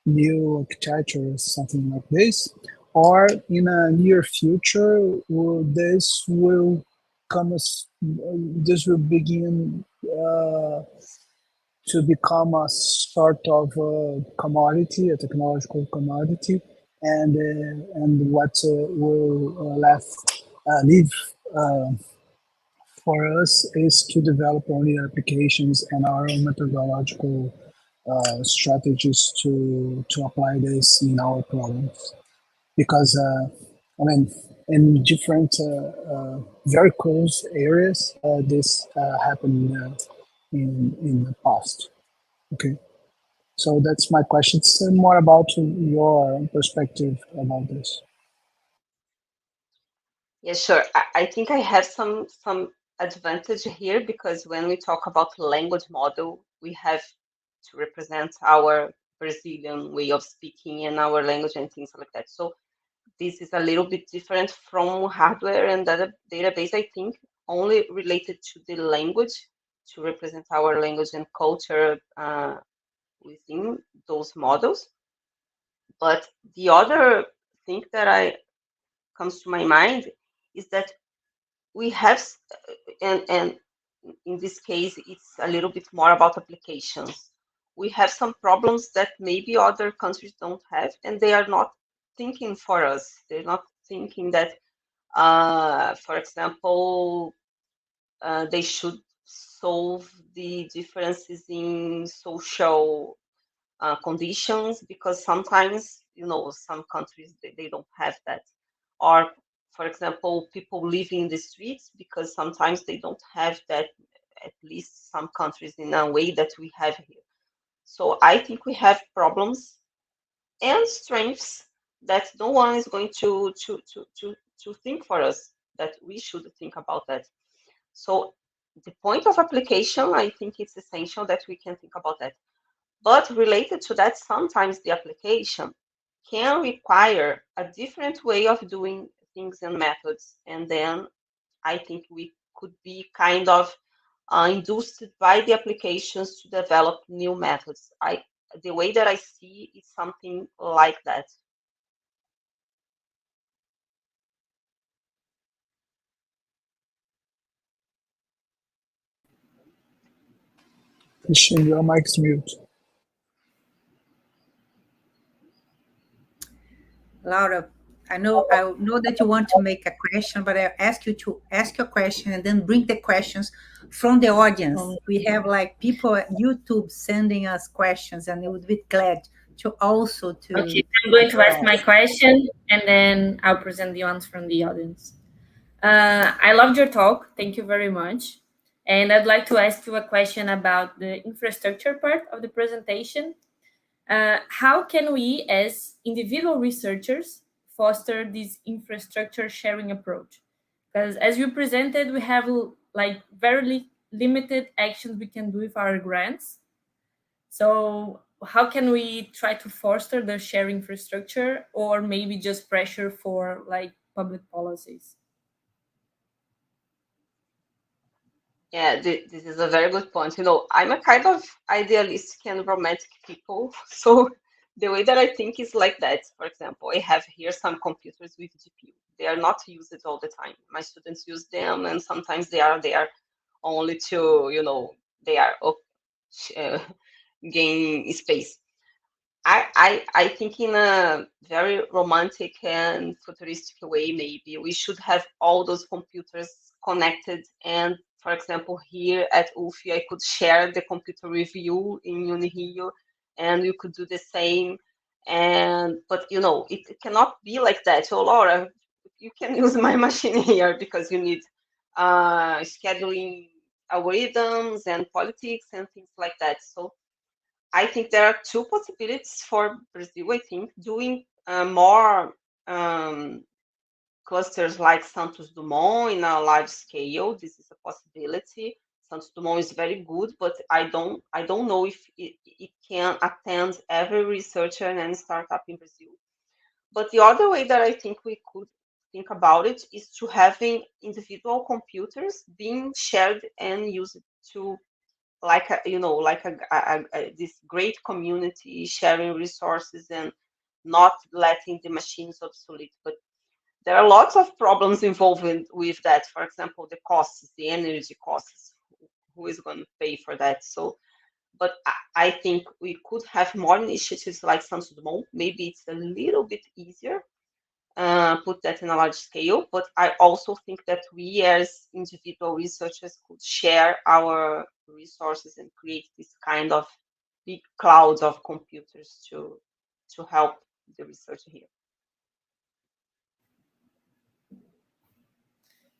new architecture or something like this, or in a near future, this will begin to become a sort of commodity, a technological commodity, and what will leave for us is to develop only applications and our own methodological strategies to apply this in our problems. Because I mean, in different very close areas, this happened in the past. Okay, so that's my question. It's more about your perspective about this.
Yeah, sure. I think I have some advantage here because when we talk about language model, we have to represent our Brazilian way of speaking and our language and things like that. So this is a little bit different from hardware and data database, I think, only related to the language, to represent our language and culture within those models. But the other thing that comes to my mind is that we have, and in this case, it's a little bit more about applications. We have some problems that maybe other countries don't have, and they are not thinking for us. They're not thinking that, for example, they should solve the differences in social conditions, because sometimes, some countries, they don't have that. Or, for example, people living in the streets, because sometimes they don't have that, at least some countries, in a way that we have here. So I think we have problems and strengths that no one is going to think for us, that we should think about that. So the point of application, I think it's essential that we can think about that. But related to that, sometimes the application can require a different way of doing things and methods. And then I think we could be kind of induced by the applications to develop new methods. The way that I see is something like that.
Christian, your mic's mute.
Laura, I know that you want to make a question, but I ask you to ask your question and then bring the questions from the audience. We have like people at YouTube sending us questions, and we would be glad to also to.
Okay, I'm going to ask my question, and then I'll present the ones from the audience. I loved your talk. Thank you very much. And I'd like to ask you a question about the infrastructure part of the presentation. How can we, as individual researchers, foster this infrastructure sharing approach? Because as you presented, we have like very limited actions we can do with our grants. So how can we try to foster the sharing infrastructure, or maybe just pressure for like public policies?
Yeah, this is a very good point. I'm a kind of idealistic and romantic people. So the way that I think is like that. For example, I have here some computers with GPU. They are not used all the time. My students use them, and sometimes they are there only to, they are uh, gain space. I think in a very romantic and futuristic way, maybe we should have all those computers connected. And for example, here at UFI, I could share the computer with you in Unirio, and you could do the same. But it cannot be like that. So Laura, you can use my machine here because you need scheduling algorithms and politics and things like that. So I think there are two possibilities for Brazil. I think doing more clusters like Santos Dumont in a large scale. This is a possibility. Santos Dumont is very good, but I don't know if it can attend every researcher and startup in Brazil. But the other way that I think we could think about it is to having individual computers being shared and used to like this great community sharing resources and not letting the machines obsolete. But there are lots of problems involved with that. For example, the costs, the energy costs. Who is going to pay for that? So, but I think we could have more initiatives like Santos Dumont. Maybe it's a little bit easier put that in a large scale, but I also think that we as individual researchers could share our resources and create this kind of big clouds of computers to help the research here.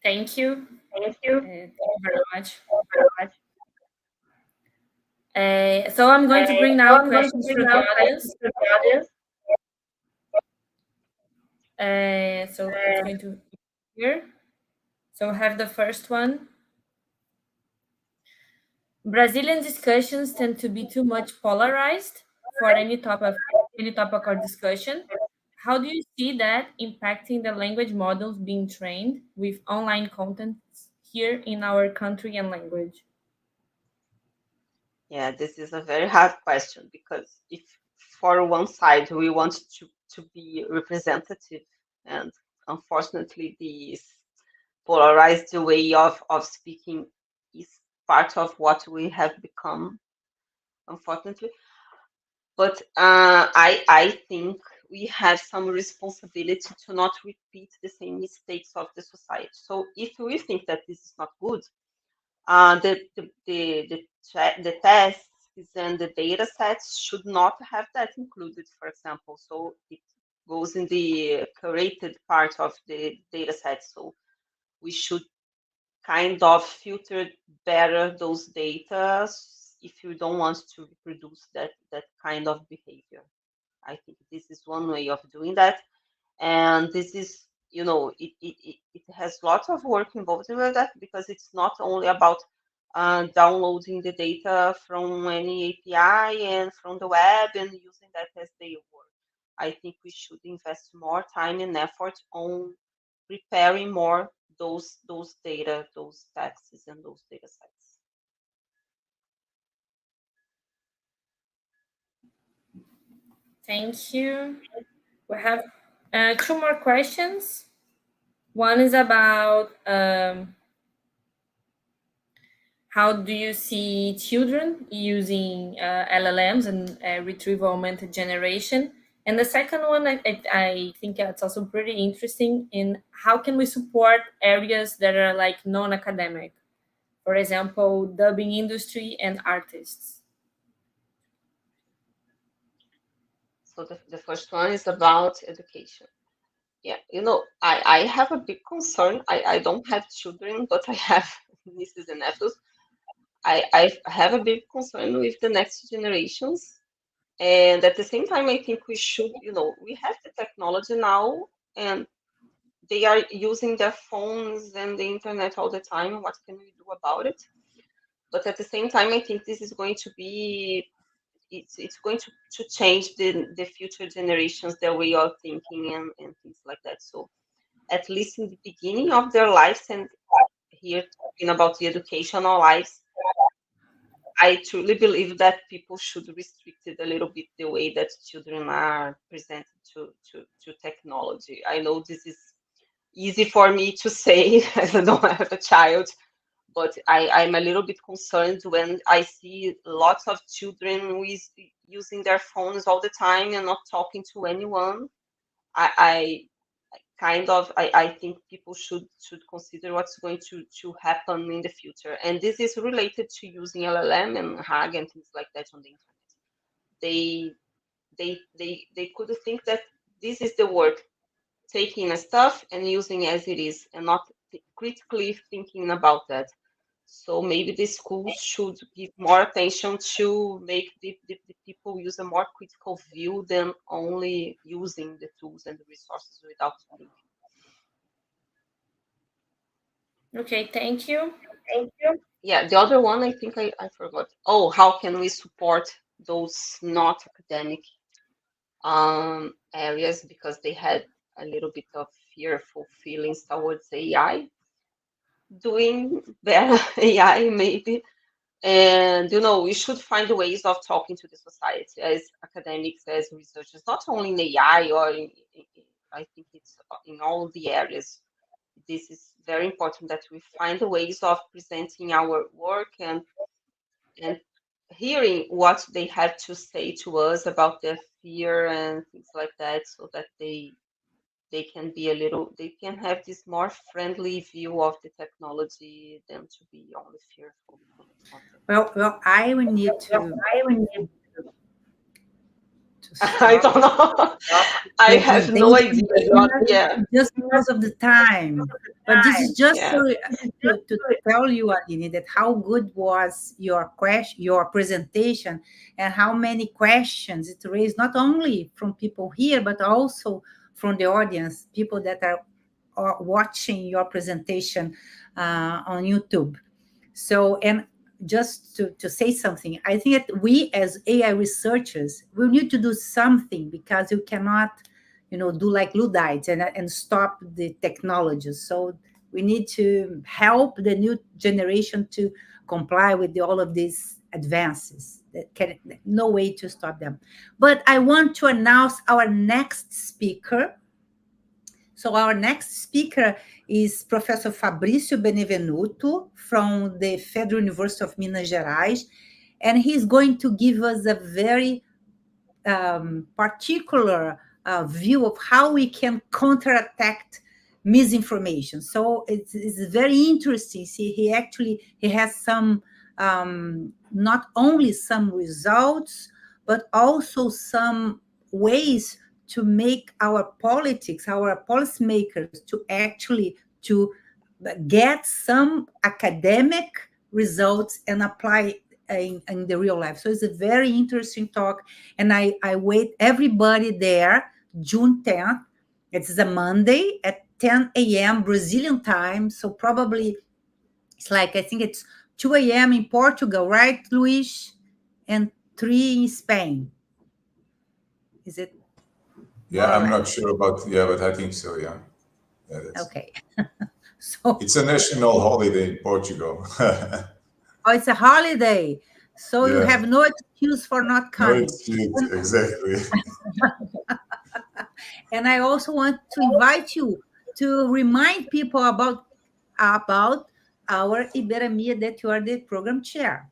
Thank you.
Thank you
Thank you very much.
very much.
So I'm going to bring
So
now
I'm going to
questions
bring
from the
now questions
audience.
to the audience.
So it's going to be here. So I have the first one. Brazilian discussions tend to be too much polarized for any topic or discussion. How do you see that impacting the language models being trained with online content here in our country and language?
Yeah, this is a very hard question because if for one side we want to be representative, and unfortunately this polarized way of speaking is part of what we have become, unfortunately. But I think we have some responsibility to not repeat the same mistakes of the society. So if we think that this is not good, the tests and the data sets should not have that included, for example. So it goes in the curated part of the data set. So we should kind of filter better those data if you don't want to reproduce that kind of behavior. I think this is one way of doing that. And this is, it has lots of work involved with that because it's not only about downloading the data from any API and from the web and using that as they work. I think we should invest more time and effort on preparing more those data, those texts and those data sets.
Thank you. We have two more questions. One is about how do you see children using LLMs and retrieval augmented generation? And the second one, I think it's also pretty interesting in how can we support areas that are like non-academic, for example, dubbing industry and artists.
So the first one is about education. Yeah, I have a big concern. I don't have children, but I have nieces and nephews. I have a big concern with the next generations. And at the same time, I think we should, we have the technology now and they are using their phones and the internet all the time. What can we do about it? But at the same time, I think this is going to be it's going to change the future generations, their way of thinking and things like that. So at least in the beginning of their lives, and here talking about the educational lives, I truly believe that people should restrict it a little bit the way that children are presented to technology. I know this is easy for me to say as I don't have a child, but I'm a little bit concerned when I see lots of children with using their phones all the time and not talking to anyone. I I think people should consider what's going to happen in the future, and this is related to using LLM and Hag and things like that on the internet. They could think that this is the work, taking a stuff and using as it is, and not critically thinking about that. So maybe the schools should give more attention to make the people use a more critical view than only using the tools and the resources without thinking.
Okay, thank you.
Yeah, the other one I think I forgot. Oh, how can we support those not academic areas, because they had a little bit of fearful feelings towards AI, doing better AI maybe. And we should find ways of talking to the society as academics, as researchers, not only in AI or I think it's in all the areas. This is very important that we find ways of presenting our work and hearing what they have to say to us about their fear and things like that, so that they can be they can have this more friendly view of the technology than to be only fearful of
Well, I will need to
I
stop
don't know. I
the
have no idea.
presentation here
Yeah,
just because of the time. But this is just
yeah.
to tell you, Aline, that how good was your presentation, and how many questions it raised, not only from people here, but also from the audience, people that are watching your presentation on YouTube. So, and just to say something, I think that we as AI researchers will need to do something, because you cannot, do like Luddites and stop the technologies. So we need to help the new generation to comply with all of these advances. That can no way to stop them. But I want to announce our next speaker. So our next speaker is Professor Fabrício Benevenuto from the Federal University of Minas Gerais, and he's going to give us a very particular view of how we can counterattack misinformation. So it's very interesting. See, he has some not only some results, but also some ways to make our politics, our policymakers, to actually to get some academic results and apply in the real life. So it's a very interesting talk, and I wait everybody there June 10th. It's a Monday at 10 a.m. Brazilian time. So probably it's like, I think it's 2 a.m. in Portugal, right, Luis? And 3 in Spain. Is it?
Yeah, I'm not sure about, yeah, but I think so, yeah.
Okay. So
it's a national holiday in Portugal.
Oh, it's a holiday. So you
Yeah.
have no excuse for not
No
coming.
excuse, exactly.
And I also want to invite you to remind people about our Ibero-American, that you are the program chair.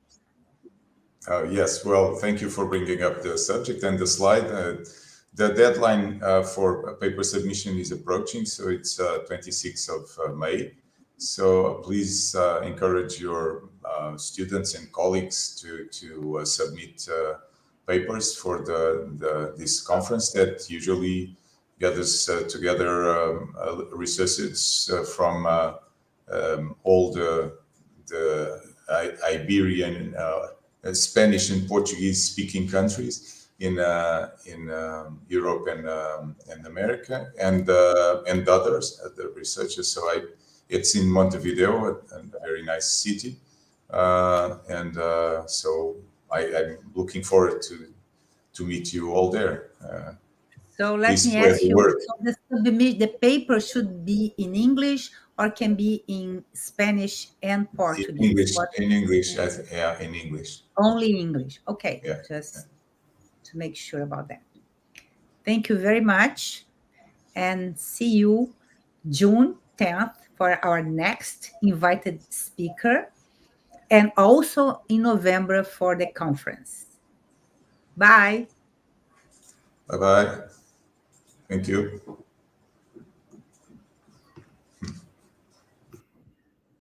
Yes, well, thank you for bringing up the subject and the slide. The deadline for paper submission is approaching, so it's 26th of May. So please encourage your students and colleagues to submit papers for this conference that usually gathers together researchers from all the Iberian, Spanish and Portuguese speaking countries in Europe and America, and others, the researchers. So it's in Montevideo, a very nice city, so I'm looking forward to meet you all there.
So let
Please
me
spread
ask
the
you,
word.
so the paper should be in English or can be in Spanish and Portuguese? What?
In English, yeah, in English.
Only English. Okay,
Yeah.
just to make sure about that. Thank you very much, and see you June 10th for our next invited speaker, and also in November for the conference. Bye.
Bye-bye. Thank you.